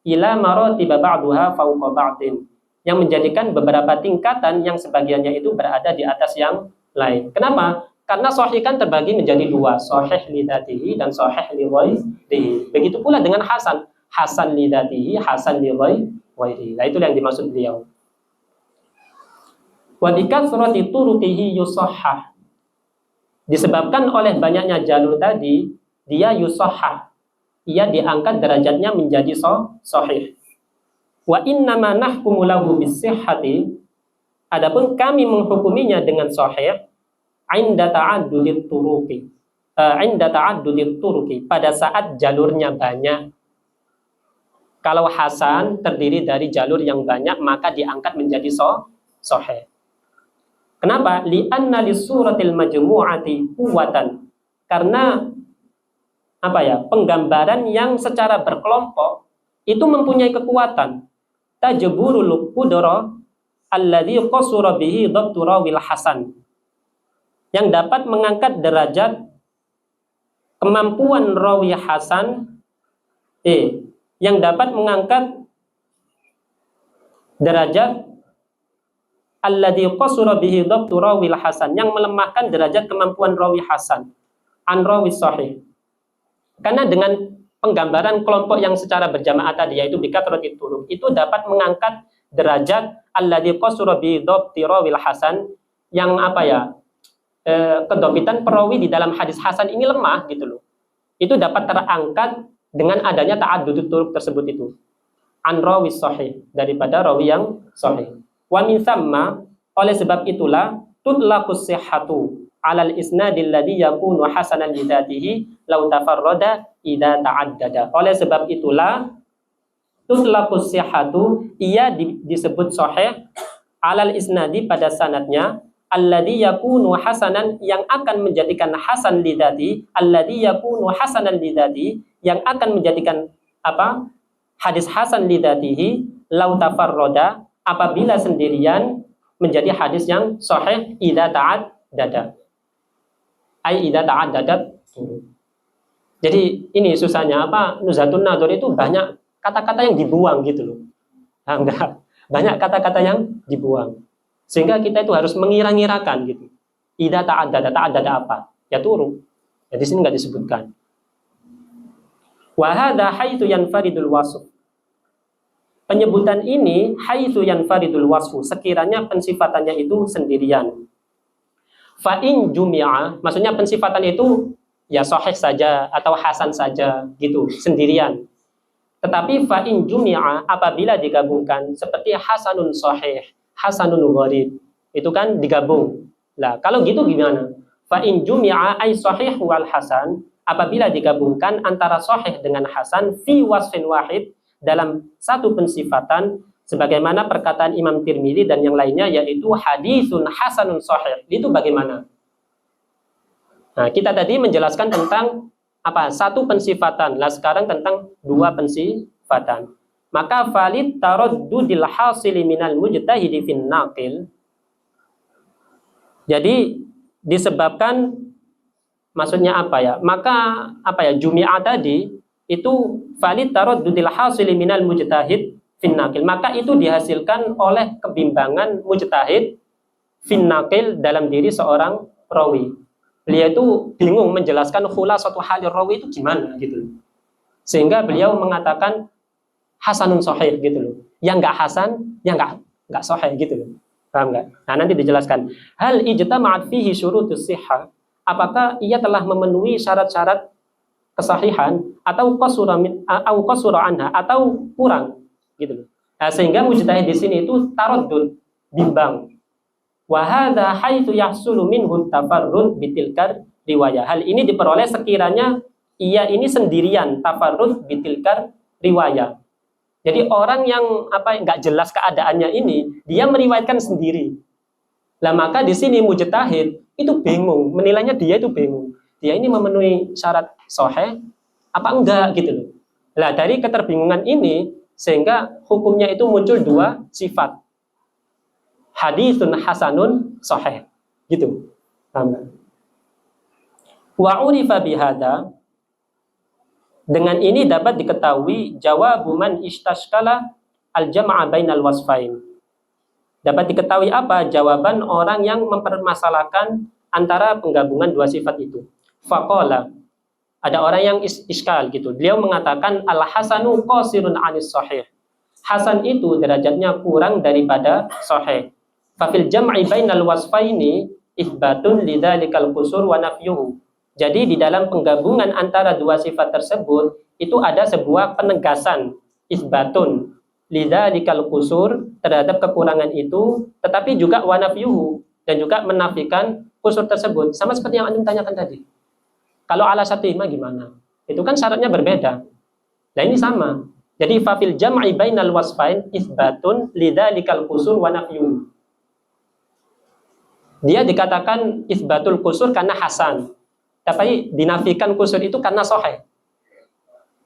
ila maratiba ba'duha fawqa ba'din, yang menjadikan beberapa tingkatan yang sebagiannya itu berada di atas yang lain. Kenapa? Karena sahih kan terbagi menjadi dua, sahih lidzatihi dan sahih li ghairihi. Begitu pula dengan hasan, hasan lidzatihi, hasan li ghairihi. Nah, itu yang dimaksud beliau. Wa bikathrati turuqihi yusahhah, disebabkan oleh banyaknya jalur tadi, dia yusahhah, ia diangkat derajatnya menjadi sahih. Wa innama nahkumu lahu bisihhati, adapun kami menghukuminya dengan sahih inda ta'addudit turuqi, pada saat jalurnya banyak. Kalau hasan terdiri dari jalur yang banyak, maka diangkat menjadi sahih. Kenapa? Li'anna lisuratil majmu'ati quwwatan, karena apa ya? Penggambaran yang secara berkelompok itu mempunyai kekuatan. Tajburul qudra alladzi qasura bihi dhabtu rawil hasan, yang dapat mengangkat derajat kemampuan rawi hasan, yang dapat mengangkat derajat alladzi qasura bihi dhabtu rawil hasan, yang melemahkan derajat kemampuan rawi hasan an rawi sahih. Karena dengan penggambaran kelompok yang secara berjamaah tadi, yaitu bikatrati turuq, itu dapat mengangkat derajat alladzi qasura bihi dhabtu rawil hasan, yang apa ya? Kedobitan perawi di dalam hadis hasan ini lemah gitu loh. Itu dapat terangkat dengan adanya ta'addudut turuq tersebut itu. An rawi sahih, daripada rawi yang sahih. Wa min thamma, oleh sebab itulah tutlaqus sihhatu 'alal isnadil ladzi yakunu hasanan lidzatihi law tafarrada idza ta'addada. Oleh sebab itulah tutlaqus sihhatu, ia disebut sahih 'alal isnadi, pada sanadnya, alladzi yakunu hasanan, yang akan menjadikan hasan lidzati, alladzi yakunu hasanan lidzati, yang akan menjadikan apa? Hadis hasan lidzatihi law tafarrada, apabila sendirian menjadi hadis yang sahih idza ta'addada. Ai idza ta'addadat. Jadi ini susahnya apa? Nuzhatun Nadhar itu banyak kata-kata yang dibuang gitu loh. Nah, enggak. Banyak kata-kata yang dibuang. Sehingga kita itu harus mengira-ngirakan gitu. Idza ta'addada apa? Ya turuq. Ya di sini enggak disebutkan. Wa hadza haitsu yanfaridul wasf. Penyebutan ini haitsu yanfaridul wasfu, sekiranya pensifatannya itu sendirian. Fa in jumi'a, maksudnya pensifatan itu ya sahih saja atau hasan saja gitu, sendirian. Tetapi fa in jumi'a, apabila digabungkan, seperti hasanun sahih, hasanun gharib, itu kan digabung. Lah, kalau gitu gimana? Fa in jumi'a ay sahih wal hasan, apabila digabungkan antara sahih dengan hasan fi wasfin wahid, dalam satu pensifatan sebagaimana perkataan Imam Tirmidzi dan yang lainnya, yaitu hadisun hasanun sahih. Itu bagaimana? Nah, kita tadi menjelaskan tentang apa? Satu pensifatan. Lah sekarang tentang dua pensifatan. Maka valid taraddudil hasili minal mujtahidi fin naqil. Jadi disebabkan, maksudnya apa ya? Maka apa ya? Jumi'ah tadi itu valid taraddudil hasili minal mujtahid fin naqil. Maka itu dihasilkan oleh kebimbangan mujtahid fin naqil dalam diri seorang rawi. Beliau itu bingung menjelaskan khulasatu halir rawi itu gimana gitu. Sehingga beliau mengatakan hasanun sahih gitu loh. Yang enggak hasan, yang enggak sahih gitu loh. Paham enggak? Nah, nanti dijelaskan. Hal ijtama'at fihi syurutus sihhah. Apakah ia telah memenuhi syarat-syarat kesahihan atau qasura anha atau kurang gitu loh. Nah, sehingga mujtahid di sini itu taraddud, bimbang. Wa hadza haitsu yahsulu minhu tafarrud bitilkar riwayah. Hal ini diperoleh sekiranya ia ini sendirian, tafarrud bitilkar riwayah. Jadi orang yang nggak jelas keadaannya ini, dia meriwayatkan sendiri. Lah maka di sini mujtahid itu bingung, menilainya dia itu bingung. Dia ini memenuhi syarat sahih apa enggak gitu loh. Lah dari keterbingungan ini sehingga hukumnya itu muncul dua sifat. Haditsun hasanun sahih. Gitu. Wa urifa bihada, dengan ini dapat diketahui jawabu man istashkala al-jama'a bainal wasfain. Dapat diketahui apa? Jawaban orang yang mempermasalahkan antara penggabungan dua sifat itu. Faqala, ada orang yang iskal gitu. Beliau mengatakan al-hasanu qasirun 'anis sahih. Hasan itu derajatnya kurang daripada sahih. Fa fil jam'i bainal wasfaini ihbatun lidzalikal qusur wa nafyuhu. Jadi di dalam penggabungan antara dua sifat tersebut itu ada sebuah penegasan, isbatun lidzalikal qusur, terhadap kekurangan itu, tetapi juga wa nafyuhu, dan juga menafikan qusur tersebut. Sama seperti yang Anda tanyakan tadi. Kalau ala syatimah gimana? Itu kan syaratnya berbeda. Nah ini sama. Jadi fa fil jam'i bainal wasfain isbatun lidzalikal qusur wa nafyuhu. Dia dikatakan isbatul qusur karena hasan. Tapi dinafikan kusur itu karena sahih.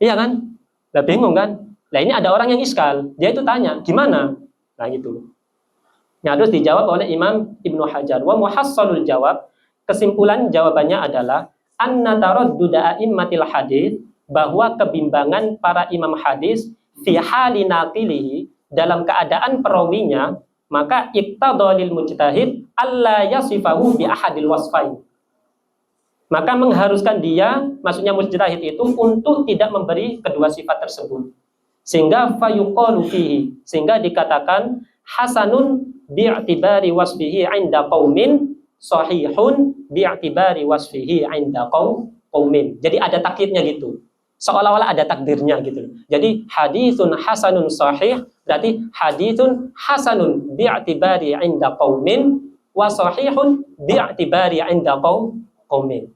Iya kan? Lah bingung kan? Lah ini ada orang yang iskal, dia itu tanya, gimana? Nah gitu. Nah, terus dijawab oleh Imam Ibnu Hajar. Wa muhassalul jawab, kesimpulan jawabannya adalah anna taradduda a'immatil hadis, bahwa kebimbangan para imam hadis fi hali naqilihi, dalam keadaan perawinya, maka iqtadalil mujtahid alla yasifahu bi ahadil wasfain. Maka mengharuskan dia, maksudnya mujtahid itu, untuk tidak memberi kedua sifat tersebut. Sehingga fayuqalu fihi, sehingga dikatakan hasanun bi'tibari wasfihi 'inda qaumin, sahihun bi'tibari wasfihi 'inda qaumin. Jadi ada takkidnya gitu. Seolah-olah ada takdirnya gitu. Jadi haditsun hasanun sahih berarti haditsun hasanun bi'tibari 'inda qaumin wa sahihun bi'tibari 'inda qaumin.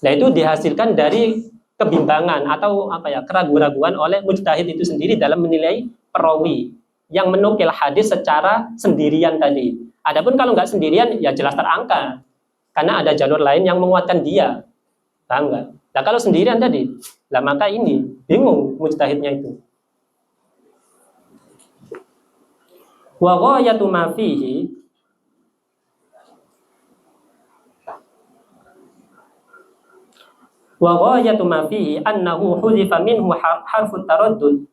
Nah itu dihasilkan dari kebimbangan atau keraguan-raguan oleh mujtahid itu sendiri dalam menilai perawi yang menukil hadis secara sendirian tadi. Adapun kalau nggak sendirian ya jelas terangkat karena ada jalur lain yang menguatkan dia. Paham nggak? Nah kalau sendirian tadi, lah maka ini bingung mujtahidnya itu. Wa ghayatu ma fihi, wa ghayatu ma fihi annahu hudzifa minhu harfu taraddud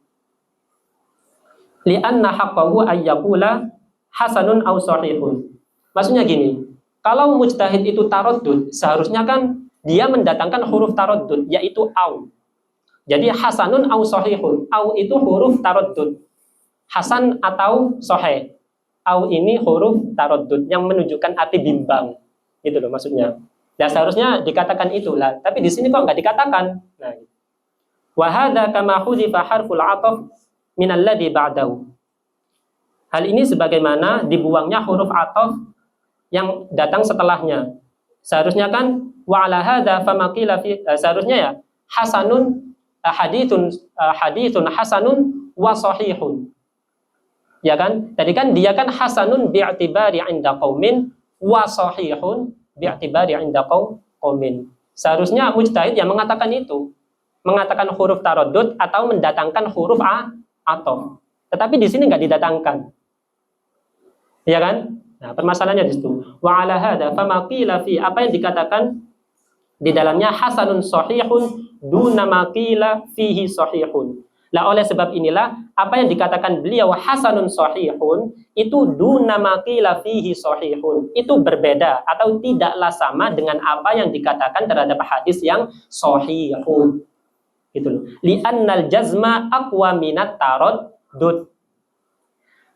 li'anna haqqahu ay yaqula hasanun aw sahihun. Maksudnya gini, kalau mujtahid itu taraddud, seharusnya kan dia mendatangkan huruf taraddud yaitu aw. Jadi hasanun aw sahihun. Aw itu huruf taraddud. Hasan atau sahih. Aw ini huruf taraddud yang menunjukkan arti bimbang. Gitu loh maksudnya. Ya seharusnya dikatakan itulah, tapi di sini kok nggak dikatakan. Nah, wa hadza kama hudzifa harful 'athaf min alladhi ba'dahu. Hal ini sebagaimana dibuangnya huruf 'athaf yang datang setelahnya. Seharusnya kan wa ala hadza famaqila fi, seharusnya ya hasanun haditsun hasanun wa sahihun. Ya kan? Tadi kan dia kan hasanun bi'tibari 'inda qaumin wa sahihun bi'tibari 'inda qaumin. Seharusnya mujtahid yang mengatakan itu, mengatakan huruf taraddud atau mendatangkan huruf atau. Tetapi di sini nggak didatangkan. Ya kan? Nah, permasalahannya di situ. Wa 'ala hadza fama qila fi, apa yang dikatakan di dalamnya hasanun sahihun duna ma qila fihi sahihun. Lah oleh sebab inilah apa yang dikatakan beliau hasanun sahihun itu duna ma qila fihi sahihun. Itu berbeda atau tidaklah sama dengan apa yang dikatakan terhadap hadis yang sahihun. Gitu loh. Li'annal jazma aqwa minat taraddud.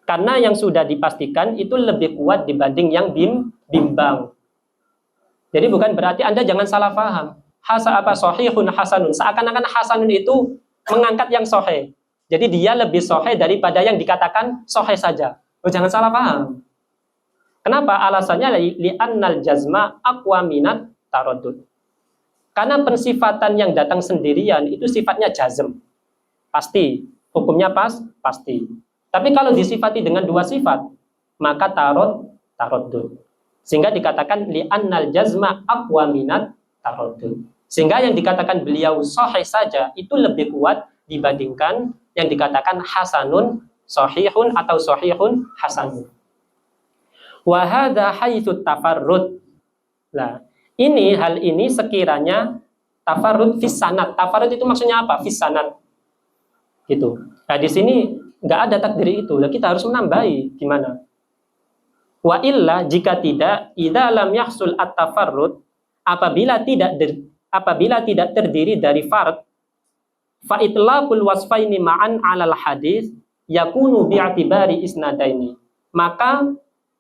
Karena yang sudah dipastikan itu lebih kuat dibanding yang bimbang. Jadi bukan berarti Anda jangan salah paham. Sahihun hasanun. Seakan-akan hasanun itu mengangkat yang sahih. Jadi dia lebih sahih daripada yang dikatakan sahih saja. Jangan salah paham. Kenapa? Alasannya li'annal jazma aqwa minat taraddud. Karena pensifatan yang datang sendirian itu sifatnya jazm. Pasti. Hukumnya pasti. Tapi kalau disifati dengan dua sifat, maka taraddud. Sehingga dikatakan li'annal jazma aqwa minat taraddud. Sehingga yang dikatakan beliau sahih saja itu lebih kuat dibandingkan yang dikatakan hasanun sahihun atau sahihun hasanun. Wa hadza haitsu tafarrud. Nah, hal ini sekiranya tafarrud fis sanad. Tafarrud itu maksudnya apa? Fis sanad. Gitu. Nah, di sini nggak ada takdir itu. Nah, kita harus menambahi gimana? Wa illa jika tidak, idza lam yahsul at-tafarrud, apabila tidak terdiri dari fard, fa itlaqul wasfaini ma'an 'alal hadis yakunu bi'atibari isnadaini. Maka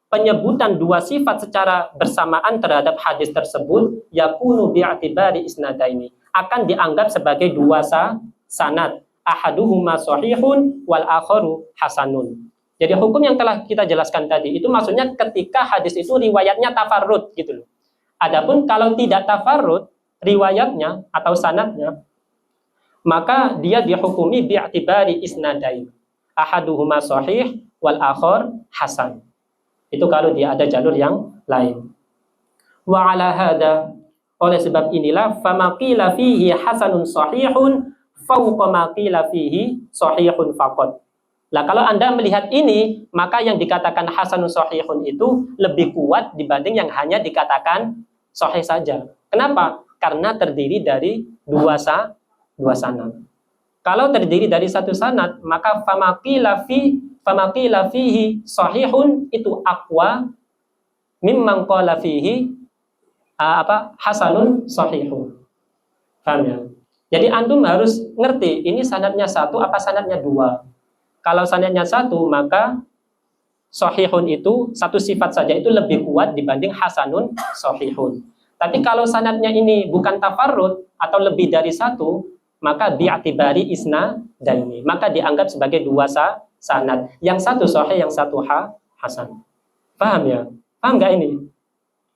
penyebutan dua sifat secara bersamaan terhadap hadis tersebut yakunu bi'atibari isnadaini, akan dianggap sebagai dua sanad. Ahaduhuma sahihun wal akharu hasanun. Jadi hukum yang telah kita jelaskan tadi itu maksudnya ketika hadis itu riwayatnya tafarrud gitu loh. Adapun kalau tidak tafarrud riwayatnya atau sanadnya, maka dia dihukumi bi'tibari isnadain. Ahaduhuma sahih wal akhar hasan. Itu kalau dia ada jalur yang lain. Wa 'ala hada, oleh sebab inilah fama qila fihi hasanun sahihun fauqa ma qila fihi sahihun faqat. Lah kalau Anda melihat ini, maka yang dikatakan hasanun sahihun itu lebih kuat dibanding yang hanya dikatakan sahih saja. Kenapa? Karena terdiri dari dua sanad. Kalau terdiri dari satu sanad, maka fama qila fihi sahihun itu aqwa mimman qala fihi hasanun sahihun. Paham ya? Jadi antum harus ngerti ini sanadnya satu apa sanadnya dua. Kalau sanadnya satu, maka sahihun itu satu sifat saja itu lebih kuat dibanding hasanun sahihun. Tapi kalau sanadnya ini bukan tafarrud atau lebih dari satu, maka bi'atibari isnadaini, maka dianggap sebagai dua sanad. Yang satu sahih, yang satu hasan. Paham ya? Paham nggak ini?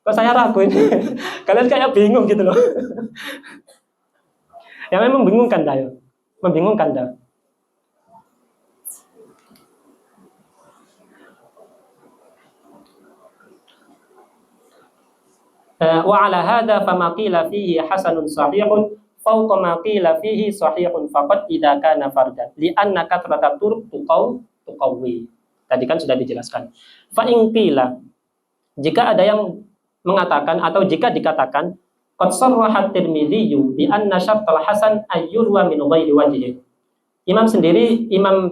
Kok saya ragu ini? Kalian kayak bingung gitu loh. Ya memang membingungkan dah ya. Membingungkan dah. Wa 'ala hadza fama qila fihi hasanun sahihun fawqa ma qila fihi sahihun faqad idza kana fardan li'anna kathrata turuq tuqawwi. Tadi kan sudah dijelaskan. Fa in qila, jika ada yang mengatakan atau jika dikatakan qad sarraha at-Tirmidzi bi anna syartal hasan ayyurwa min ghairi wajhin. Imam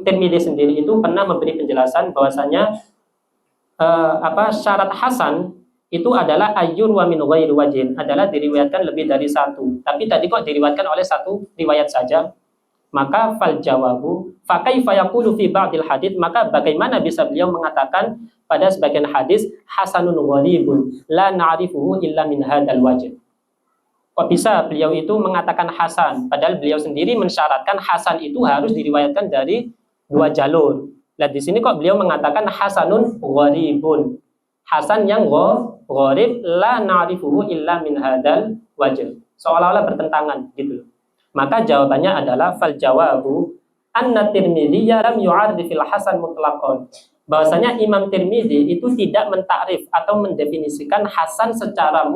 Tirmidzi sendiri itu pernah memberi penjelasan bahwasanya syarat hasan itu adalah ayyurwa min ghairi wajhin, adalah diriwayatkan lebih dari satu. Tapi tadi kok diriwayatkan oleh satu riwayat saja? Maka fal jawabu fa kaifa yaqulu fi ba'dil hadits, maka bagaimana bisa beliau mengatakan pada sebagian hadis hasanun ghalibun la na'rifuhu illa min hadzal wajh. Kok bisa beliau itu mengatakan hasan padahal beliau sendiri mensyaratkan hasan itu harus diriwayatkan dari dua jalur. Lihat di sini kok beliau mengatakan hasanun ghalibun. Hasan yang gharib la na'rifuhu illa min hadzal wajh. Seolah-olah bertentangan gitu. Maka jawabannya adalah fal jawabu anna Tirmidzi lam yu'arrifil hasan mutlaqan. Bahwasanya Imam Tirmidzi itu tidak mentakrif atau mendefinisikan hasan secara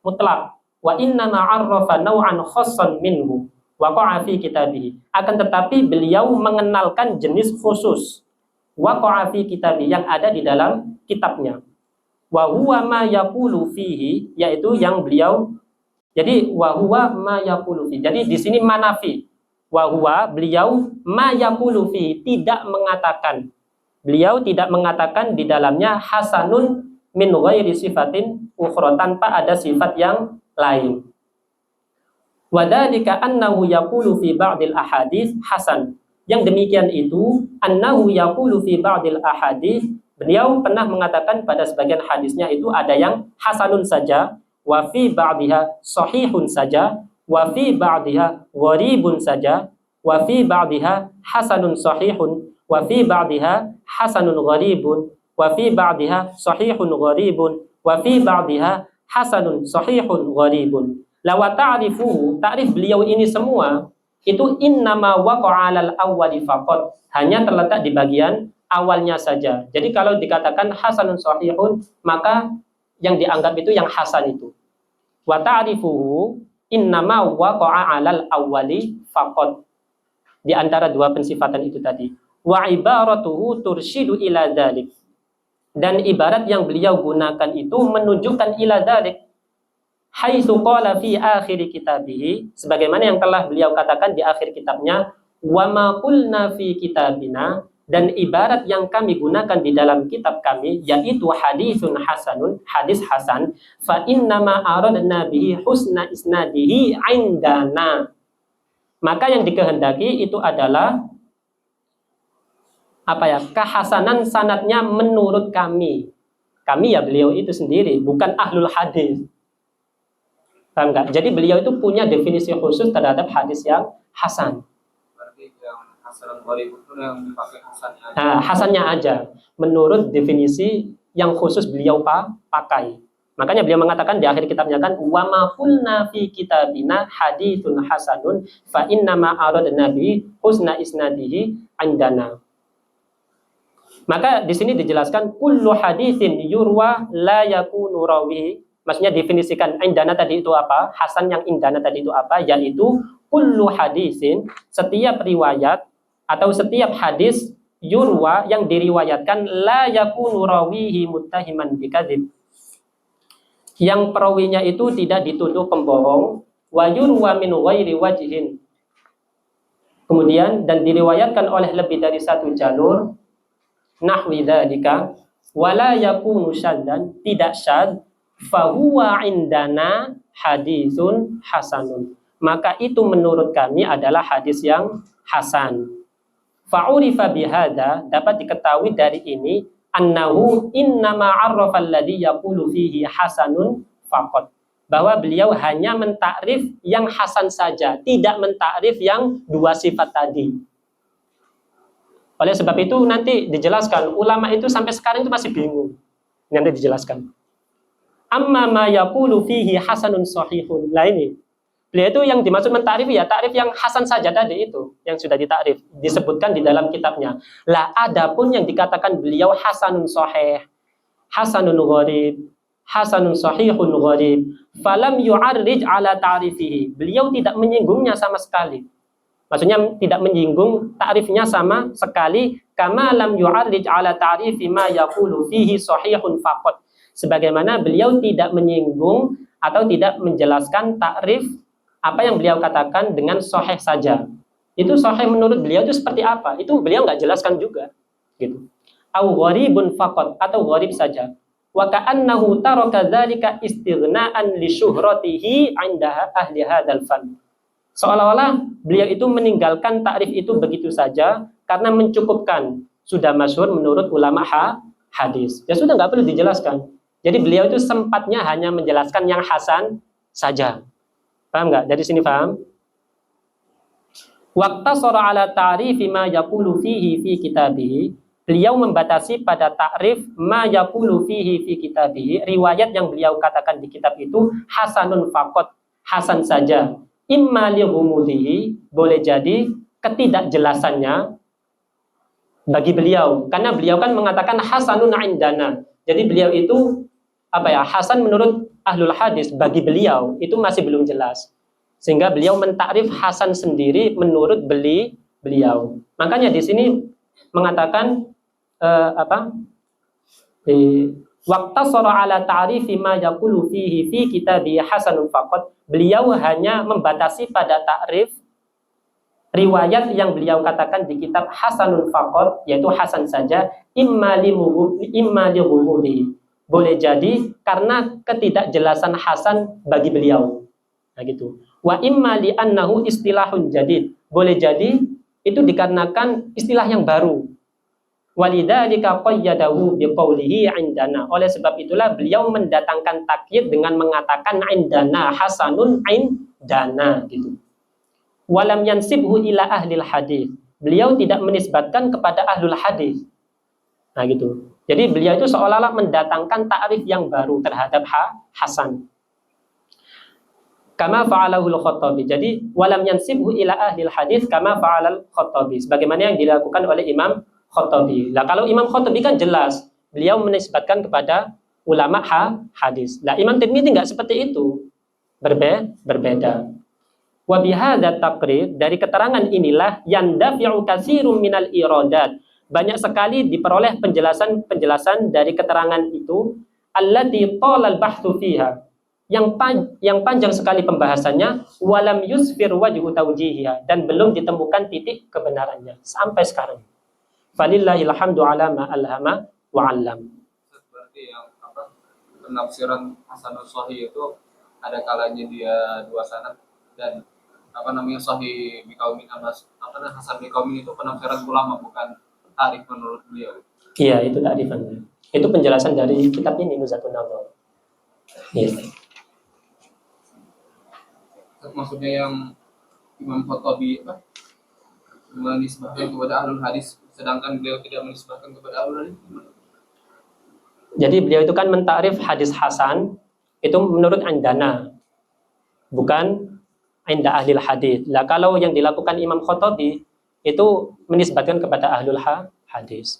mutlak. Wa inna ma'arrafa naw'an khassan minhu waqa'a fi kitabih. Akan tetapi beliau mengenalkan jenis khusus waqa'a fi kitabih yang ada di dalam kitabnya. Wa huwa ma yaqulu fihi, yaitu yang beliau, jadi wa huwa ma yaqulu fihi. Jadi di sini manafi. Wa huwa, beliau ma yaqulu fihi, tidak mengatakan. Beliau tidak mengatakan di dalamnya hasanun min ghairi sifatin ukhra, tanpa ada sifat yang lain. Wadhalika annahu yaqulu fi ba'dil ahadits hasan. Yang demikian itu annahu yaqulu fi ba'dil ahadits, beliau pernah mengatakan pada sebagian hadisnya itu ada yang hasanun saja, wa fi ba'diha sahihun saja, wa fi ba'diha gharibun saja, wa fi ba'diha hasanun sahihun, wa fi ba'diha hasanun gharibun, wa fi ba'diha sahihun gharibun, wa fi ba'diha hasanun sahihun gharibun. Lawa ta'rifuhu, ta'rif beliau ini semua itu innama waqa'a 'alal awwali faqat, hanya terletak di bagian awalnya saja. Jadi kalau dikatakan hasanun sahihun, maka yang dianggap itu yang hasan itu. Wa ta'rifuhu innama waqa'a 'alal awwali faqat. Di antara dua pensifatan itu tadi. Wa ibaratuhu tursyidu ila dzalik. Dan ibarat yang beliau gunakan itu menunjukkan ila dzalik. Haitsu qala fi akhir kitabih, sebagaimana yang telah beliau katakan di akhir kitabnya, wa ma qulna fi kitabina, dan ibarat yang kami gunakan di dalam kitab kami yaitu hadisun hasanun, hadis hasan, fa inna ma aradna bihi husna isnadihi indana. Maka yang dikehendaki itu adalah kehasanan sanadnya menurut kami. Kami ya beliau itu sendiri, bukan ahlul hadis. Paham nggak? Jadi beliau itu punya definisi khusus terhadap hadis yang hasan. Berarti yang hasan gharib itu yang dipakai hasannya aja. Nah, hasannya aja menurut definisi yang khusus beliau pakai. Makanya beliau mengatakan di akhir kitabnya kan wa ma qulna fi kitabina haditsun hasanun fa inna ma aradna bi husna isnadihi indana. Maka di sini dijelaskan kullu haditsin yurwa la yakunu rawi. Maksudnya definisikan indana tadi itu apa? Hasan yang indana tadi itu apa? Yaitu kullu hadisin, setiap riwayat atau setiap hadis yurwa yang diriwayatkan la yakunu rawihi muttahiman bikadzib. Yang perawinya itu tidak dituduh pembohong, wa yurwa min ghairi wajhin. Kemudian dan diriwayatkan oleh lebih dari satu jalur, nahwi dzalika, wala yakunu syadzan, tidak syadz, fahuwa indana hadisun hasanun. Maka itu menurut kami adalah hadis yang hasan. Fa'urifa bihada, dapat diketahui dari ini annahu innama 'arrafa alladhi yaqulu fihi hasanun faqat. Bahwa beliau hanya mentakrif yang hasan saja, tidak mentakrif yang dua sifat tadi. Oleh sebab itu nanti dijelaskan, ulama itu sampai sekarang itu masih bingung. Nanti dijelaskan. Amma ma yaqulu fihi hasanun sahihun. Lah ini. Beliau itu yang dimaksud mentakrif ya takrif yang hasan saja tadi itu yang sudah ditakrif, disebutkan di dalam kitabnya. Lah adapun yang dikatakan beliau hasanun sahih, hasanun gharib, hasanun sahihun gharib, falam yu'arrij ala ta'rifihi. Beliau tidak menyinggungnya sama sekali. Maksudnya tidak menyinggung takrifnya sama sekali, kama lam yu'arrij ala ta'rifi ma yaqulu fihi sahihun faqat. Sebagaimana beliau tidak menyinggung atau tidak menjelaskan takrif apa yang beliau katakan dengan sahih saja. Itu sahih menurut beliau itu seperti apa? Itu beliau nggak jelaskan juga, gitu. Au gharibun faqat, atau gharib saja. Wa ka'annahu taraka dzalika istighna'an li syuhratihi 'inda ahli hadzal fan. Seolah-olah beliau itu meninggalkan takrif itu begitu saja karena mencukupkan, sudah masyhur menurut ulama hadis. Ya sudah nggak perlu dijelaskan. Jadi beliau itu sempatnya hanya menjelaskan yang hasan saja. Paham nggak? Dari sini paham? Waqtasara ala ta'rifi ma yaqulu fihi fi kitabih. Beliau membatasi pada takrif ma yaqulu fihi fi kitabih. Riwayat yang beliau katakan di kitab itu hasanun faqat, hasan saja. imma li ghumudihi, boleh jadi ketidakjelasannya bagi beliau, karena beliau kan mengatakan hasanun indana. Jadi beliau itu hasan menurut ahlul hadis, bagi beliau itu masih belum jelas. Sehingga beliau mentakrif hasan sendiri menurut beliau. Makanya di sini mengatakan waqtasara ala ta'rifi ma yaqulu fihi fi kitabi hasanun faqat. Beliau hanya membatasi pada takrif riwayat yang beliau katakan di kitab hasanun faqat, yaitu hasan saja, imma li ghumudi. Boleh jadi karena ketidakjelasan hasan bagi beliau. Nah gitu. Wa imma li annahu istilahun jadid. Boleh jadi itu dikarenakan istilah yang baru. Walidzalika qayyadahu biqaulihi indana. Oleh sebab itulah beliau mendatangkan takyid dengan mengatakan indana hasanun indana gitu. Walam yansibhu ila ahlil hadis. Beliau tidak menisbatkan kepada ahlul hadis. Nah gitu. Jadi beliau itu seolah-olah mendatangkan ta'rif yang baru terhadap hasan. Kama fa'alahul Khattabi. Jadi walam yansibhu ila ahlil hadis kama fa'alal Khattabi. Sebagaimana yang dilakukan oleh Imam Khattabi. Nah, kalau Imam Khattabi kan jelas, beliau menisbatkan kepada ulama hadis. Nah, Imam Tirmidzi enggak seperti itu. Berbeda. Wa bihadza taqrir, dari keterangan inilah yandafi'u katsirun minal iradat. Banyak sekali diperoleh penjelasan dari keterangan itu allati talal bahthu fiha. Yang panjang sekali pembahasannya, walam yusfir wajhu taujihiha, dan belum ditemukan titik kebenarannya sampai sekarang. Falillahil hamdu ala ma alhama wa 'allam. Berarti yang penafsiran hasanul sahih itu ada kalanya dia dua sanad, dan sahih biqaumin hasan biqaumin itu penafsiran ulama, bukan tarif menurut beliau. Iya, itu ta'rifannya. Itu penjelasan dari kitab ini Nuzhatun Nadhar. Iya. Maksudnya yang Imam Khattabi menisbahkan kepada ahlul hadis, sedangkan beliau tidak menisbahkan kepada ahlul hadis. Jadi beliau itu kan mentakrif hadis hasan itu menurut indana, bukan inda ahlil hadis. Lah kalau yang dilakukan Imam Khattabi itu menisbatkan kepada ahlul hadis.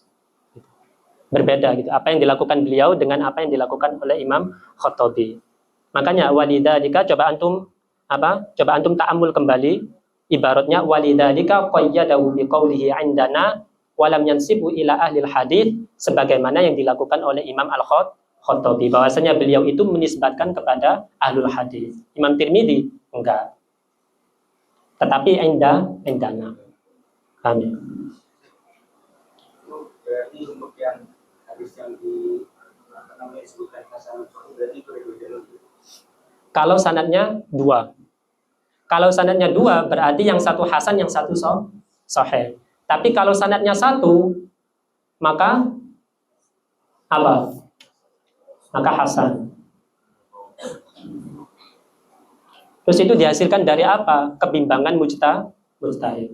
Berbeda gitu. Apa yang dilakukan beliau dengan apa yang dilakukan oleh Imam Khattabi. Makanya walidzalika, coba antum ta'ammul kembali ibaratnya, walidzalika qayyadahu biqaulihi indana walam yansibu ila ahlil hadis, sebagaimana yang dilakukan oleh Imam Al-Khattabi, bahwasanya beliau itu menisbatkan kepada ahlul hadis. Imam Tirmidzi enggak. Tetapi indana. Amin. Berarti untuk yang hadis yang disebutkan hasan berarti itu kalau sanadnya dua. Kalau sanadnya dua berarti yang satu hasan, yang satu sahih. Tapi kalau sanadnya satu, maka apa? Maka hasan. Terus itu dihasilkan dari apa? Kebimbangan mujtahid.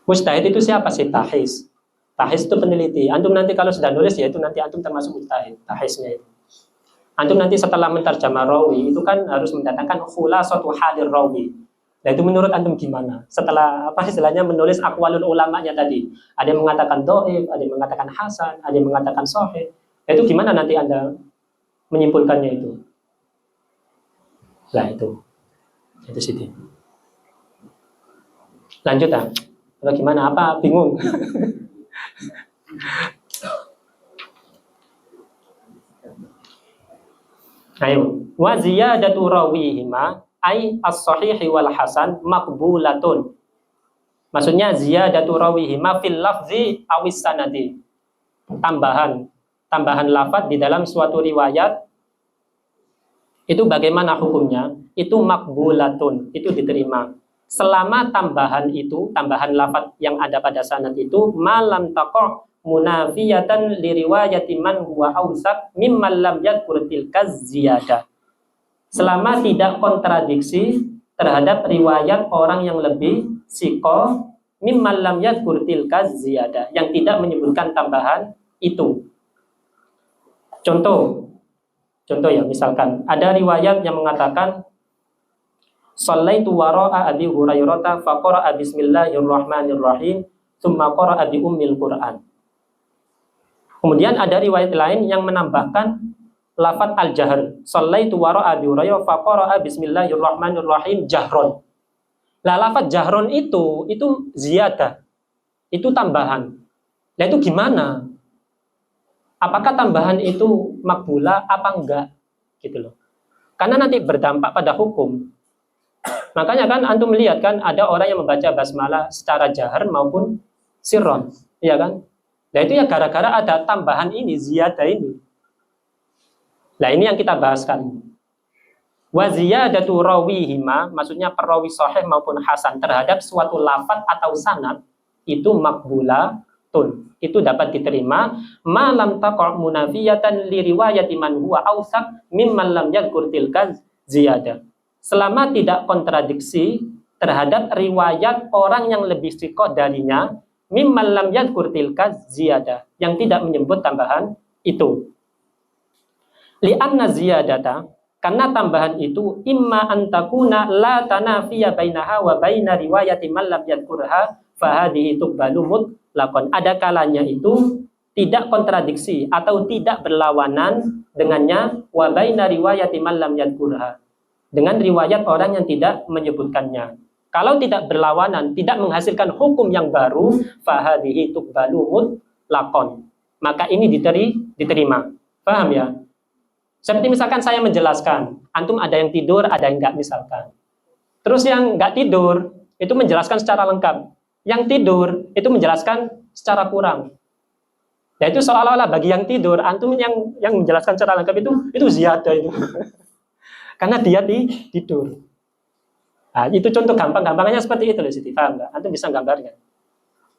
Mujtahid itu siapa sih? Tahis. Tahis itu peneliti. Antum nanti kalau sudah nulis, ya itu nanti antum termasuk mujtahid. Tahisnya itu. Antum nanti setelah mentarjamah rawi itu kan harus mendatangkan khulasatu halir rawi. Nah itu menurut antum gimana? Setelah istilahnya menulis aqwalul ulamanya tadi, ada yang mengatakan dhaif, ada yang mengatakan hasan, ada yang mengatakan sahih. Nah, itu gimana nanti Anda menyimpulkannya itu? Nah itu Siti. Lanjut ah. Kalau gimana? Apa? Bingung? Ayo. Wa ziyadatu rawihima ay as-sahihi wal hasan maqbulatun. Maksudnya ziyadatu rawihima fil lafzi awis sanadi. Tambahan lafaz di dalam suatu riwayat itu bagaimana hukumnya? Itu maqbulatun, itu diterima. Selama tambahan lafaz yang ada pada sanad itu malam taqa' munafiyatan li riwayati man huwa awsaq mimman lam yadhkur tilka ziyadah. Selama tidak kontradiksi terhadap riwayat orang yang lebih siqah mimman lam yadhkur tilka ziyadah, yang tidak menyebutkan tambahan itu. Contoh, Contoh ya, misalkan ada riwayat yang mengatakan Shallaitu wara'a Abi Hurairah faqara'a bismillahirrahmanirrahim tsumma qara'a bi ummil Qur'an. Kemudian ada riwayat lain yang menambahkan lafaz al-jahr. Shallaitu wara'a Abi Hurairah faqara'a bismillahirrahmanirrahim jahron. Lah lafaz jahron itu ziyadah. Itu tambahan. Nah itu gimana? Apakah tambahan itu makbulah apa enggak? Gitu loh. Karena nanti berdampak pada hukum. Makanya kan antum melihat kan ada orang yang membaca basmalah secara jahar maupun sirron, iya kan? Nah itu ya gara-gara ada tambahan ini, ziyadah ini. Nah ini yang kita bahaskan. Wa ziyadatu rawihima, maksudnya perawi sahih maupun hasan terhadap suatu lafaz atau sanad itu makbulatun. Itu dapat diterima malam taqa' munafiyatan li riwayati man huwa awsaq mimman lam yadhkur tilka ziyadah. Selama tidak kontradiksi terhadap riwayat orang yang lebih sikoh darinya mimman lam yadhkur tilka ziyadah, yang tidak menyebut tambahan itu. Li'anna ziyadata, karena tambahan itu imma antakuna la tanafiya bainaha wa baina riwayati man lam yadhkurha fahadihi tuqbalu mutlaqan. Ada kalanya itu tidak kontradiksi atau tidak berlawanan dengannya wa baina riwayati man lam yadhkurha, dengan riwayat orang yang tidak menyebutkannya. Kalau tidak berlawanan, tidak menghasilkan hukum yang baru, fahadihi tuqbalu mutlaqan, maka ini diterima. Paham ya? Seperti misalkan saya menjelaskan, antum ada yang tidur, ada yang enggak misalkan. Terus yang enggak tidur itu menjelaskan secara lengkap. Yang tidur itu menjelaskan secara kurang. Nah itu seolah-olah bagi yang tidur, antum yang menjelaskan secara lengkap itu ziyadah itu. Karena dia tidur. Nah, itu contoh gampang-gampangnya seperti itu loh, Siti. Paham enggak? Antum bisa gambarnya.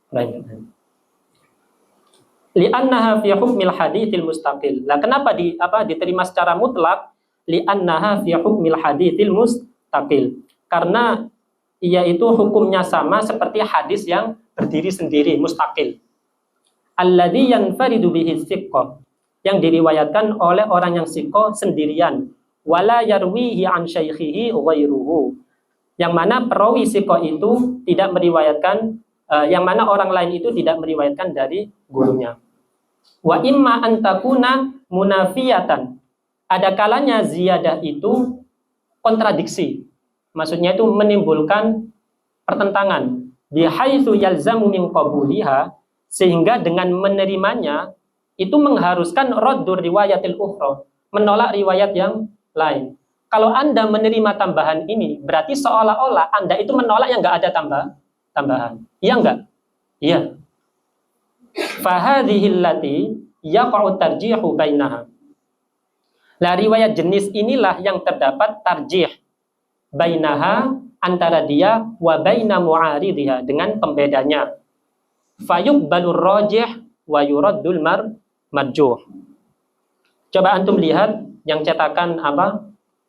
Baik. Li'annaha fi hukmil haditsil mustaqil. Lah kenapa diterima secara mutlak? Li'annaha fi hukmil haditsil mustaqil. Karena ia itu hukumnya sama seperti hadis yang berdiri sendiri, mustaqil. Alladzi yanfaridu bihi thiqah, yang diriwayatkan oleh orang yang thiqah sendirian. Wala yarwihi an syaikhihi ghairuhu, yang mana perawi thiqah itu tidak meriwayatkan, yang mana orang lain itu tidak meriwayatkan dari gurunya. Wa imma an takuna munafiyatan, ada kalanya ziyadah itu kontradiksi. Maksudnya itu menimbulkan pertentangan. Bihaitsu yalzamu min qabuliha, sehingga dengan menerimanya itu mengharuskan raddur riwayatil ukhra, menolak riwayat yang lain. Kalau Anda menerima tambahan ini, berarti seolah-olah Anda itu menolak yang enggak ada tambahan. Iya enggak? Iya. Fahadhihi allati yaqa'u tarjihu bainaha. Lah riwayat jenis inilah yang terdapat tarjih bainaha, antara dia wa baina mu'aridhiha, dengan pembedanya. Fayuqbalur rajih wa yuraddul marjuh. Coba antum lihat yang cetakan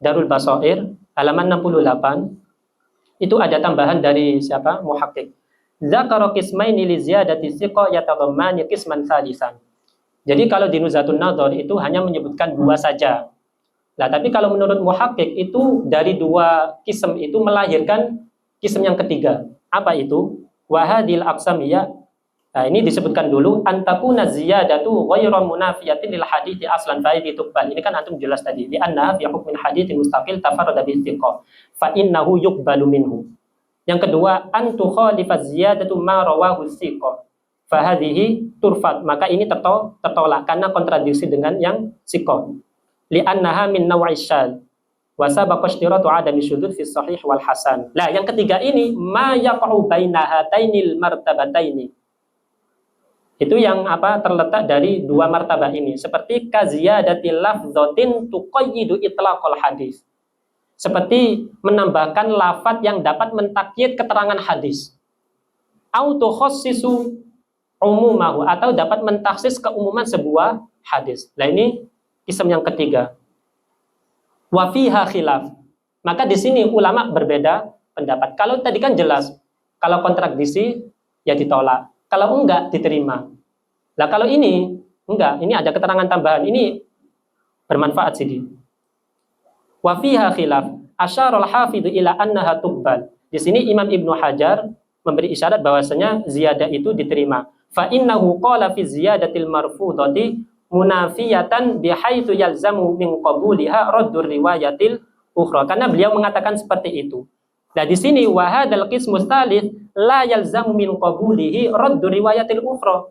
Darul Basair halaman 68. Itu ada tambahan dari siapa? Muhaqqiq. Dzakara qismaini li ziyadati thiqa yatadammani qisman tsalisan. Jadi kalau di Nuzhatun Nadhar itu hanya menyebutkan dua saja. Nah, tapi kalau menurut Muhaqqiq itu dari dua kism itu melahirkan kism yang ketiga. Apa itu? Wahadil aqsamiyah. Nah, ini disebutkan dulu antakuna ziyadatu ghairu munafiyatin lil hadithi aslan fa tuqbal. Ini kan antum jelas tadi. Li anna fi hukmin haditsin mustaqil tafarrada bi thiqah fa innahu yuqbalu minhu. Yang kedua, an tukhalifa ziyadatu ma rawahu thiqah fa hadhihi turfat. Maka ini tertolak karena kontradiksi dengan yang thiqah. Li'annaha min naw'is syadz wa sabaqa ishtiratu 'adami syudzuz fi sahih wal hasan. Lah yang ketiga ini ma yaqa'u baina hatainil martabataini. Itu yang terletak dari dua martabah ini, seperti kaziyadatil lafdzatin tuqayyidu itlaqal hadis. Seperti menambahkan lafaz yang dapat mentakyid keterangan hadis. Au tukhassisu umumahu, atau dapat mentaksis keumuman sebuah hadis. Nah ini kism yang ketiga. Wa fiha khilaf. Maka di sini ulama berbeda pendapat. Kalau tadi kan jelas, kalau kontradiksi ya ditolak, kalau enggak diterima. Nah kalau ini enggak, ini ada keterangan tambahan. Ini Bermanfaat Sidi. Wa fiha khilaf. Asyara al-hafidhu ila annaha tuqbal. Di sini Imam Ibnu Hajar memberi isyarat bahwasanya ziyadah itu diterima. Fa innahu qala fi ziyadatil marfudati munafiyatan bihaitsu yalzamu min qabuliha raddur riwayatil ukhra. Karena beliau mengatakan seperti itu. Nah di sini wa hadzal qismu tsalits la yalzamu min qabulihi raddur riwayatil ukhra.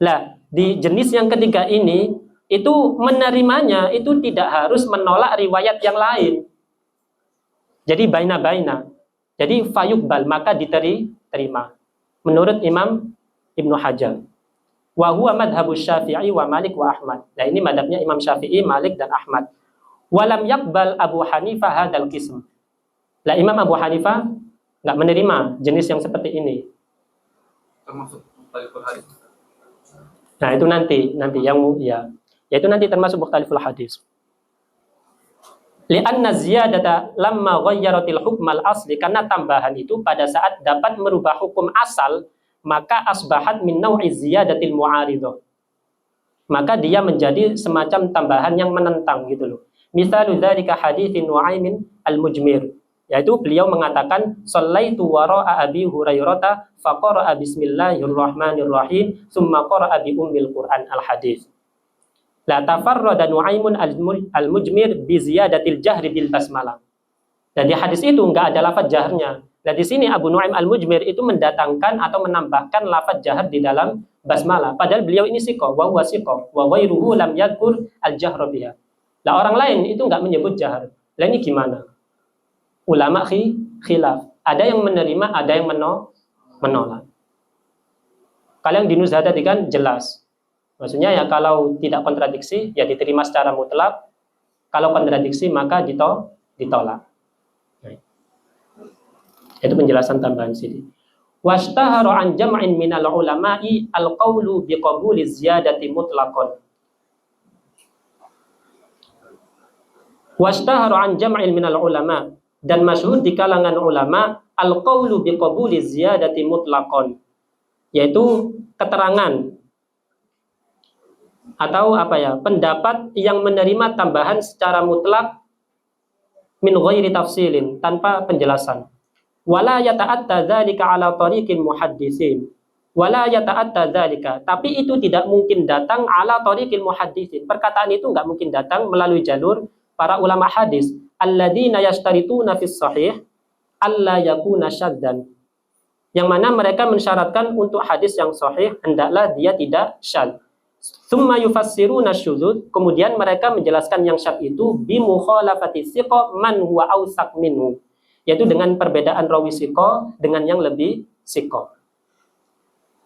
Lah, di jenis yang ketiga ini itu menerimanya itu tidak harus menolak riwayat yang lain. Jadi baina-baina. Jadi fayuqbal, maka diterima. Menurut Imam Ibnu Hajar. Wa huwa madhhabus Syafi'i wa Malik wa Ahmad. Nah, ini madhabnya Imam Syafi'i, Malik dan Ahmad. Walam yaqbal Abu Hanifah hadzal qism. Lah Imam Abu Hanifah enggak menerima jenis yang seperti ini. Termasuk mukhtaliful hadis. Nah, itu nanti yang ya. Yaitu nanti termasuk mukhtaliful hadis. Li'anna ziyadata lamma ghayyaratil hukmal asli, karena tambahan itu pada saat dapat merubah hukum asal, maka asbahat min nau'i ziyadatil mu'aridah. Maka dia menjadi semacam tambahan yang menentang gitu loh. Misalu dzalika haditsin Nu'aimin al-Mujmir, yaitu beliau mengatakan shallaitu wara'a Abi Hurairah faqara'a bismillahirrahmanirrahim tsumma qara'a bi ummil Qur'an al-hadits. La tafarrada Nu'aimun al-Mujmir bi ziyadatil jahri bil basmalah. Dan di hadis itu enggak ada lafaz jahrnya. Dan di sini Abu Nu'aim al-Mujmir itu mendatangkan atau menambahkan lafaz jahr di dalam basmalah. Padahal beliau ini siqah, wa huwa siqah, wa ghairuhu lam yadhkur al-jahra biha. Lah orang lain itu enggak menyebut jahr. Lah ini gimana? Ulama khilaf. Ada yang menerima, ada yang menolak. Kalau yang di Nuzhah tadi kan jelas. Maksudnya ya kalau tidak kontradiksi ya diterima secara mutlak. Kalau kontradiksi maka ditolak. Itu penjelasan tambahan sini. Washtahara an jam'in minal ulama'i al-qawlu biqabuli ziyadati mutlaqan. Washtahara an jam'in minal ulama, dan masyhur di kalangan ulama al-qawlu biqabuli ziyadati mutlaqan, yaitu keterangan atau pendapat yang menerima tambahan secara mutlak min ghairi tafsilin, tanpa penjelasan. Wala yata'atta dzalika ala tariqil muhaddisin. Wala yata'atta dzalika, tapi itu tidak mungkin datang ala tariqil muhaddisin. Perkataan itu enggak mungkin datang melalui jalur para ulama hadis. Alladzina yashtarituna fis sahih alla yakuna syadzan. Yang mana mereka mensyaratkan untuk hadis yang sahih hendaklah dia tidak syadz. Tsumma yufassiruna syudzud, kemudian mereka menjelaskan yang syadz itu bi mukhalafati siqa man huwa awsaq minhu, yaitu dengan perbedaan rawi siqa dengan yang lebih siqa.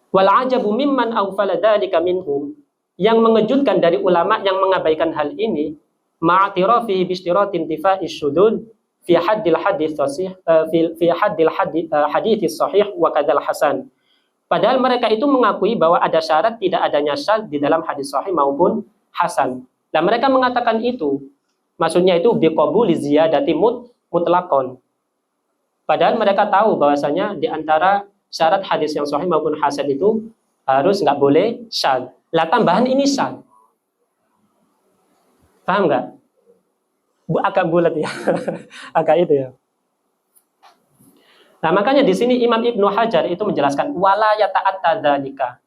Wal ajabu mimman awfala dzalika minhum, yang mengejutkan dari ulama yang mengabaikan hal ini, ma'atirafihi bi ishtiratin intifa'i syudzud fi haddil hadits sahih fi haddil hadits sahih wa kadzal hasan. Padahal mereka itu mengakui bahwa ada syarat tidak adanya syadz di dalam hadis sahih maupun hasan. Dan mereka mengatakan itu, maksudnya itu biqabuli ziyadati mutlaqan. Padahal mereka tahu bahwasanya di antara syarat hadis yang sahih maupun hasan itu harus nggak boleh syadz. Lah tambahan ini syadz. Paham nggak? Agak bulat ya, agak itu ya. Nah, makanya di sini Imam Ibnu Hajar itu menjelaskan wala yata'atta dzalika.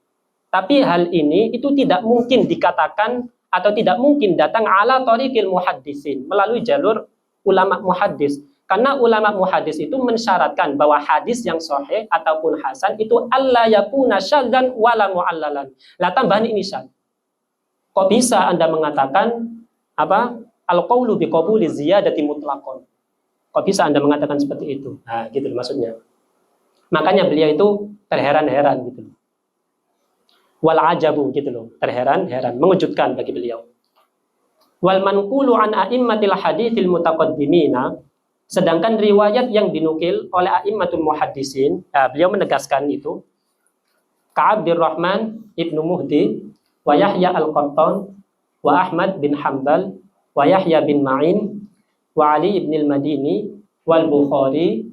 Tapi hal ini itu tidak mungkin dikatakan atau tidak mungkin datang ala tariqil muhaddisin, melalui jalur ulama muhaddis. Karena ulama muhaddis itu mensyaratkan bahwa hadis yang sahih ataupun hasan itu alla yakuna syadzan wala mu'allalan. Lah tambahan ini syadz. Kok bisa Anda mengatakan al-qaulu biqabuli ziyadati mutlaqan? Kok bisa Anda mengatakan seperti itu? Nah, gitu maksudnya. Makanya beliau itu terheran-heran gitu. Wal ajabu gitu loh, terheran-heran, mengejutkan bagi beliau. Wal manqulu an a'immatil haditsil mutaqaddimina, sedangkan riwayat yang dinukil oleh a'immatul muhaddisin, beliau menegaskan itu Ka'abdirrahman ibnu Muhdi wa Yahya al-Qattan wa Ahmad bin Hanbal wa Yahya bin Ma'in wa Ali ibn al-Madini wal Bukhari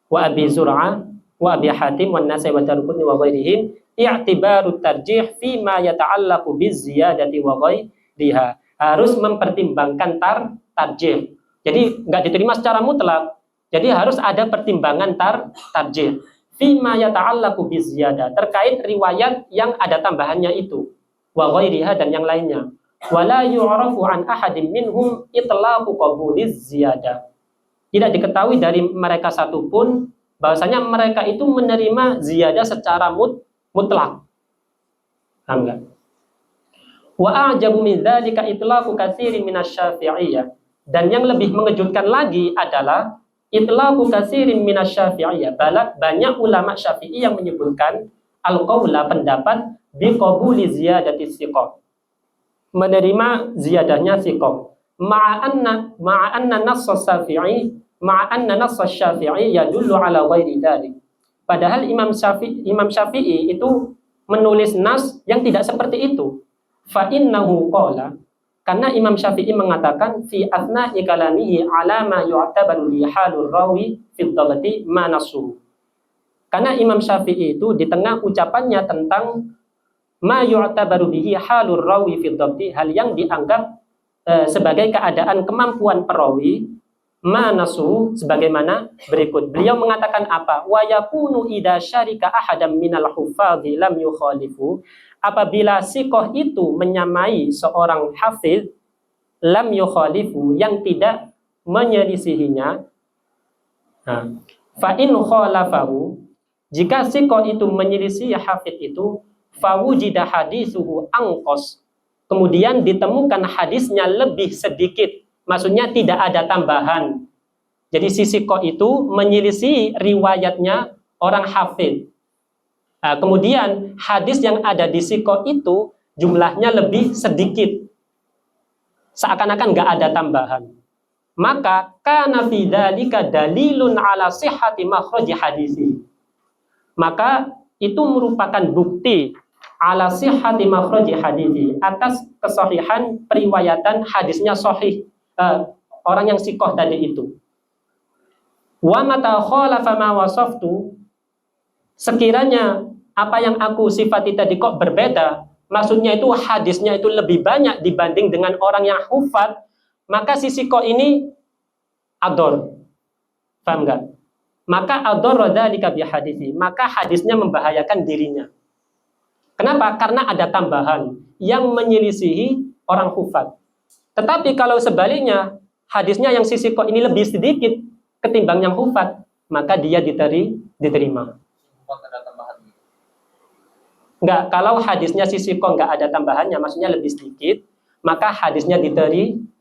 wa Abi Zur'ah wa Abi Hatim wa Nasai wa Darqutni wa ghairihim i'tibaru tarjih fi ma yata'allaqu biz ziyadati wa ghairiha. harus mempertimbangkan tarjih. Jadi nggak diterima secara mutlak. Jadi harus ada pertimbangan tarjih. Fima yata'allaqu biziyadah, terkait riwayat yang ada tambahannya itu. Wa ghairiha, dan yang lainnya. Wala yu'rafu an ahadin minhum itlaqu qabuliz ziyadah. Tidak diketahui dari mereka satupun bahwasanya mereka itu menerima ziyadah secara mutlak. Paham enggak? Wa a'jabu min dzalika itlaqu katsirin minasy-syafi'iyyah. Dan yang lebih mengejutkan lagi adalah itlaqu katsirin minasy-syafi'iyyah. Banyak ulama Syafi'i yang menyebutkan al-qaula, pendapat bi qabuli ziyadati thiqah, menerima ziyadahnya thiqah. Ma'anna nass Syafi'i yadullu ala ghairi dzalik. Padahal Imam Syafi'i itu menulis nas yang tidak seperti itu. Fa innahu qala, karena Imam Syafi'i mengatakan fi athna'i kalamihi ala ma yu'tabaru li halur rawi fi dhabti ma nasu. Karena Imam Syafi'i itu di tengah ucapannya tentang ma yu'tabaru bihi halur rawi fi dhabti, hal yang dianggap sebagai keadaan kemampuan perawi, ma nasu, sebagaimana berikut. Beliau mengatakan apa? Wa yakunu idza syarika ahadam minal huffadhi lam yukhalifu. Apabila sikoh itu menyamai seorang hafiz, lam yukhalifu, yang tidak menyelisihinya. Fa in khalafahu, jika sikoh itu menyelisih hafiz itu, fawujida hadithuhu angqos, kemudian ditemukan hadisnya lebih sedikit, maksudnya tidak ada tambahan. Jadi si sikoh itu menyelisih riwayatnya orang hafiz. Kemudian hadis yang ada di sikoh itu jumlahnya lebih sedikit, seakan-akan nggak ada tambahan. Maka kana fi dzalika dalilun ala sihhati makhraji hadisi. Maka itu merupakan bukti ala sihhati makhraji hadisi, atas kesahihan periwayatan hadisnya sahih orang yang sikoh tadi itu. Wa mata khalafa ma wasaftu, sekiranya apa yang aku sifati tadi kok berbeda, maksudnya itu hadisnya itu lebih banyak dibanding dengan orang yang hufad, maka si sikoh ini ador. Paham nggak? Maka ador dzalika bi hadisi, maka hadisnya membahayakan dirinya. Kenapa? Karena ada tambahan yang menyelisihi orang hufad. Tetapi kalau sebaliknya, hadisnya yang si sikoh ini lebih sedikit ketimbang yang hufad, maka dia diterima. Enggak, kalau hadisnya si sikoh enggak ada tambahannya, maksudnya lebih sedikit, maka hadisnya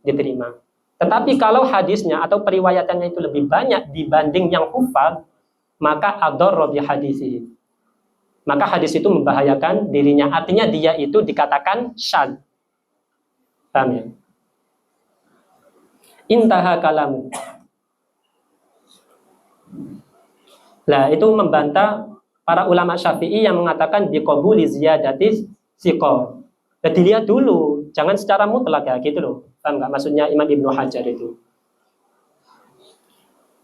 diterima. Tetapi kalau hadisnya atau periwayatannya itu lebih banyak dibanding yang hufad, maka adorro bi hadisi. Maka hadis itu membahayakan dirinya. Artinya dia itu dikatakan syadz. Paham ya? Intaha kalamu. Nah, itu membantah para ulama Syafi'i yang mengatakan biqabuli ziyadati siqah. Jadi dilihat dulu, jangan secara mutlak ya, gitu loh. Paham nggak maksudnya Imam Ibnu Hajar itu?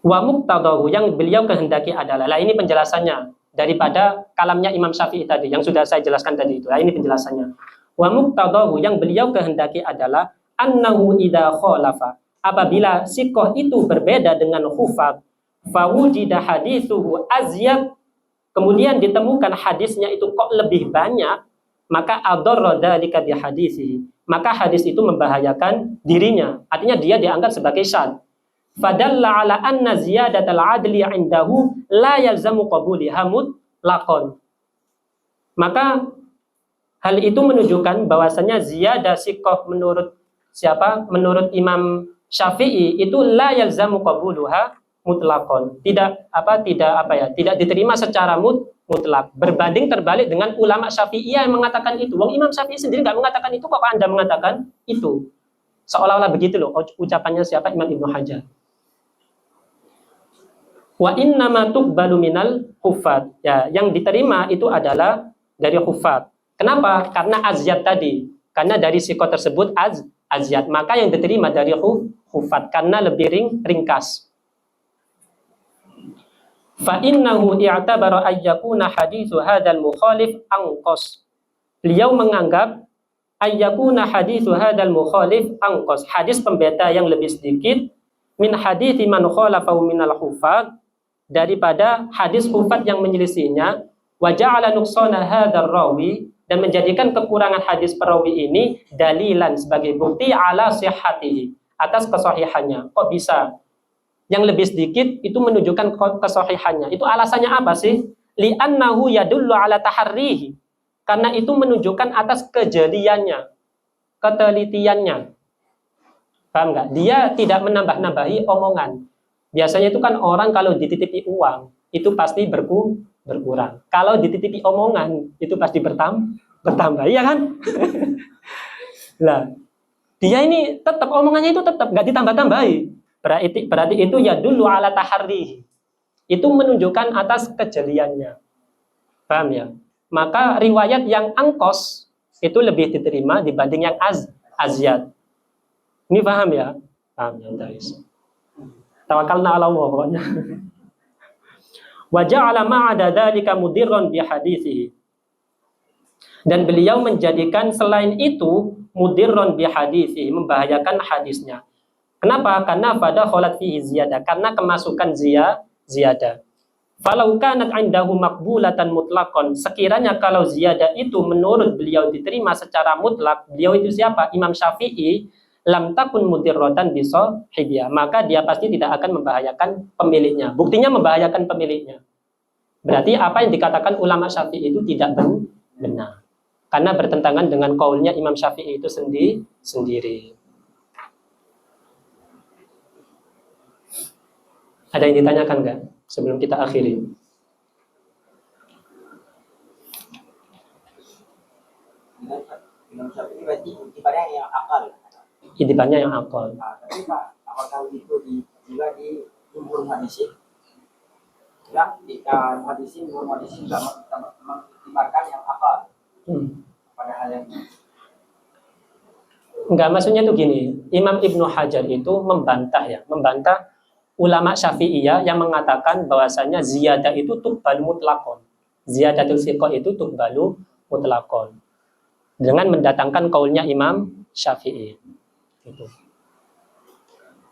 Wa muqtadahu, yang beliau kehendaki adalah, lah ini penjelasannya daripada kalamnya Imam Syafi'i tadi yang sudah saya jelaskan tadi itu. Lah ini penjelasannya. Wa muqtadahu, yang beliau kehendaki adalah annahu idza khalafa, apabila siqah itu berbeda dengan hufad, fawujida hadithuhu azyad, kemudian ditemukan hadisnya itu kok lebih banyak, maka adorra dzalika bi hadisi, maka hadis itu membahayakan dirinya. Artinya dia dianggap sebagai syadz. Fadalla ala anna ziyadatal adli indahu la yalzamu qabuliha mutlaqan. Maka hal itu menunjukkan bahwasanya ziyadah siqah menurut siapa? Menurut Imam Syafi'i itu la yalzamu qabuluha mutlaqan, tidak diterima secara mutlak. Berbanding terbalik dengan ulama Syafi'iyah yang mengatakan itu. Wong Imam Syafi'i sendiri nggak mengatakan itu, kok Anda mengatakan itu? Seolah-olah begitu loh ucapannya siapa? Imam Ibnu Hajar. Wa innama tuqbalu minal hufad. Ya, yang diterima itu adalah dari hufad. Kenapa? Karena azyad tadi. Karena dari sikoh tersebut azyad, maka yang diterima dari hufad karena lebih ringkas. Fa innahu i'tabara ayyakuna haditsu hadzal mukhalif anqas. Beliau menganggap ayyakuna hadithu hadzal mukhalif angqas, hadis pembeda yang lebih sedikit, min hadithi man khalafahu minal hufad, daripada hadis hufad yang menyelisihinya, wa ja'ala nuqsana hadzal rawi, dan menjadikan kekurangan hadis perawi ini dalilan sebagai bukti ala sihhatihi, atas kesahihannya. Kok bisa? Yang lebih sedikit itu menunjukkan kesahihannya. Itu alasannya apa sih? Li'annahu yadullu ala taharrihi. Karena itu menunjukkan atas kejeliannya, ketelitiannya. Paham nggak? Dia tidak menambah-nambahi omongan. Biasanya itu kan orang kalau dititipi uang, itu pasti berkurang. Kalau dititipi omongan, itu pasti bertambah. Iya kan? Lah, dia ini tetap omongannya itu tetap nggak ditambah-tambahi. Berarti itu ya dulu ala taharrihi. Itu menunjukkan atas kejeliannya. Paham ya? Maka riwayat yang angkos itu lebih diterima dibanding yang azyad. Ini paham ya? Paham ya, guys. Tawakalna ala Allah pokoknya. Wa ja'ala ma'ada dzalika mudirran bi hadithihi. Dan beliau menjadikan selain itu mudirran bi hadithihi, membahayakan hadisnya. Kenapa? Karena pada kholat fihi ziyadah, karena kemasukan ziyadah. Falau kanat indahu maqbulatan mutlaqan, sekiranya kalau ziyadah itu menurut beliau diterima secara mutlak, beliau itu siapa? Imam Syafi'i, lam takun mudirratan bi sahibiha, maka dia pasti tidak akan membahayakan pemiliknya. Buktinya membahayakan pemiliknya. Berarti apa yang dikatakan ulama Syafi'i itu tidak benar. Karena bertentangan dengan kaulnya Imam Syafi'i itu sendiri. Ada yang ditanyakan nggak sebelum kita akhiri? Imam Syafi'i berarti intibannya yang akal. Intibannya yang akal. Tapi Pak, apakah itu juga di jumhur hadisin? Ya, di hadisin, jumhur hadisin juga mengintibarkan yang akal. Pada hal yang enggak, maksudnya itu gini, Imam Ibnu Hajar itu membantah ulama Syafi'iyah yang mengatakan bahwasanya ziyadah itu tuqbalu mutlaqon. Ziyadatul siqah itu tuqbalu mutlaqon. Dengan mendatangkan kaulnya Imam Syafi'i. Gitu.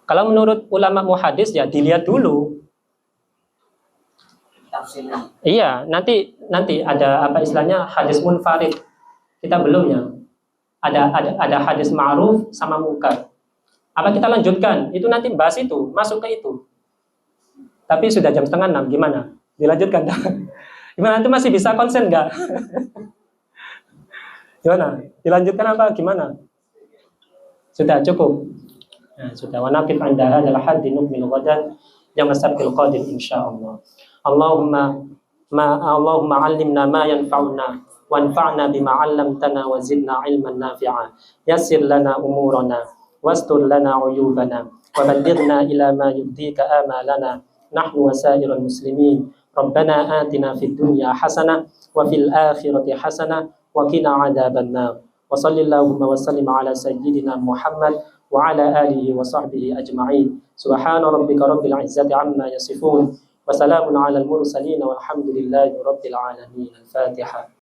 Kalau menurut ulama muhadis ya dilihat dulu. tafsirnya. Iya, nanti ada apa istilahnya hadis munfarid. Kita belum ya. Ada hadis ma'ruf sama munkar. Apa kita lanjutkan? Itu nanti bahas itu, masuk ke itu. Tapi sudah jam 5:30, gimana? Dilanjutkan? Gimana? Itu masih bisa konsen nggak? Gimana? Dilanjutkan apa? Gimana? Sudah cukup. Nah, sudah. Wa naqif 'inda hadzal haddi nukmil ghadan yang masabbil qadim insyaallah. Allahumma 'allimna ma yanfa'una wanfa'na bima 'allamtana wa zidna 'ilman nafi'a. Yassir lana umurana wastur lana 'uyubana wa ballighna ila ma yurdika amalana nahnu wasairul muslimin. Rabbana atina fid dunya hasanah wa fil akhirati hasanah wa qina 'adzabannar. Wa sallallahu wa sallim ala sayyidina Muhammad wa ala alihi wa sahbihi ajma'in. Subhana rabbika rabbil izzati amma yasifun wa salamun ala al mursalin walhamdulillahi rabbil alamin. Al-Fatihah.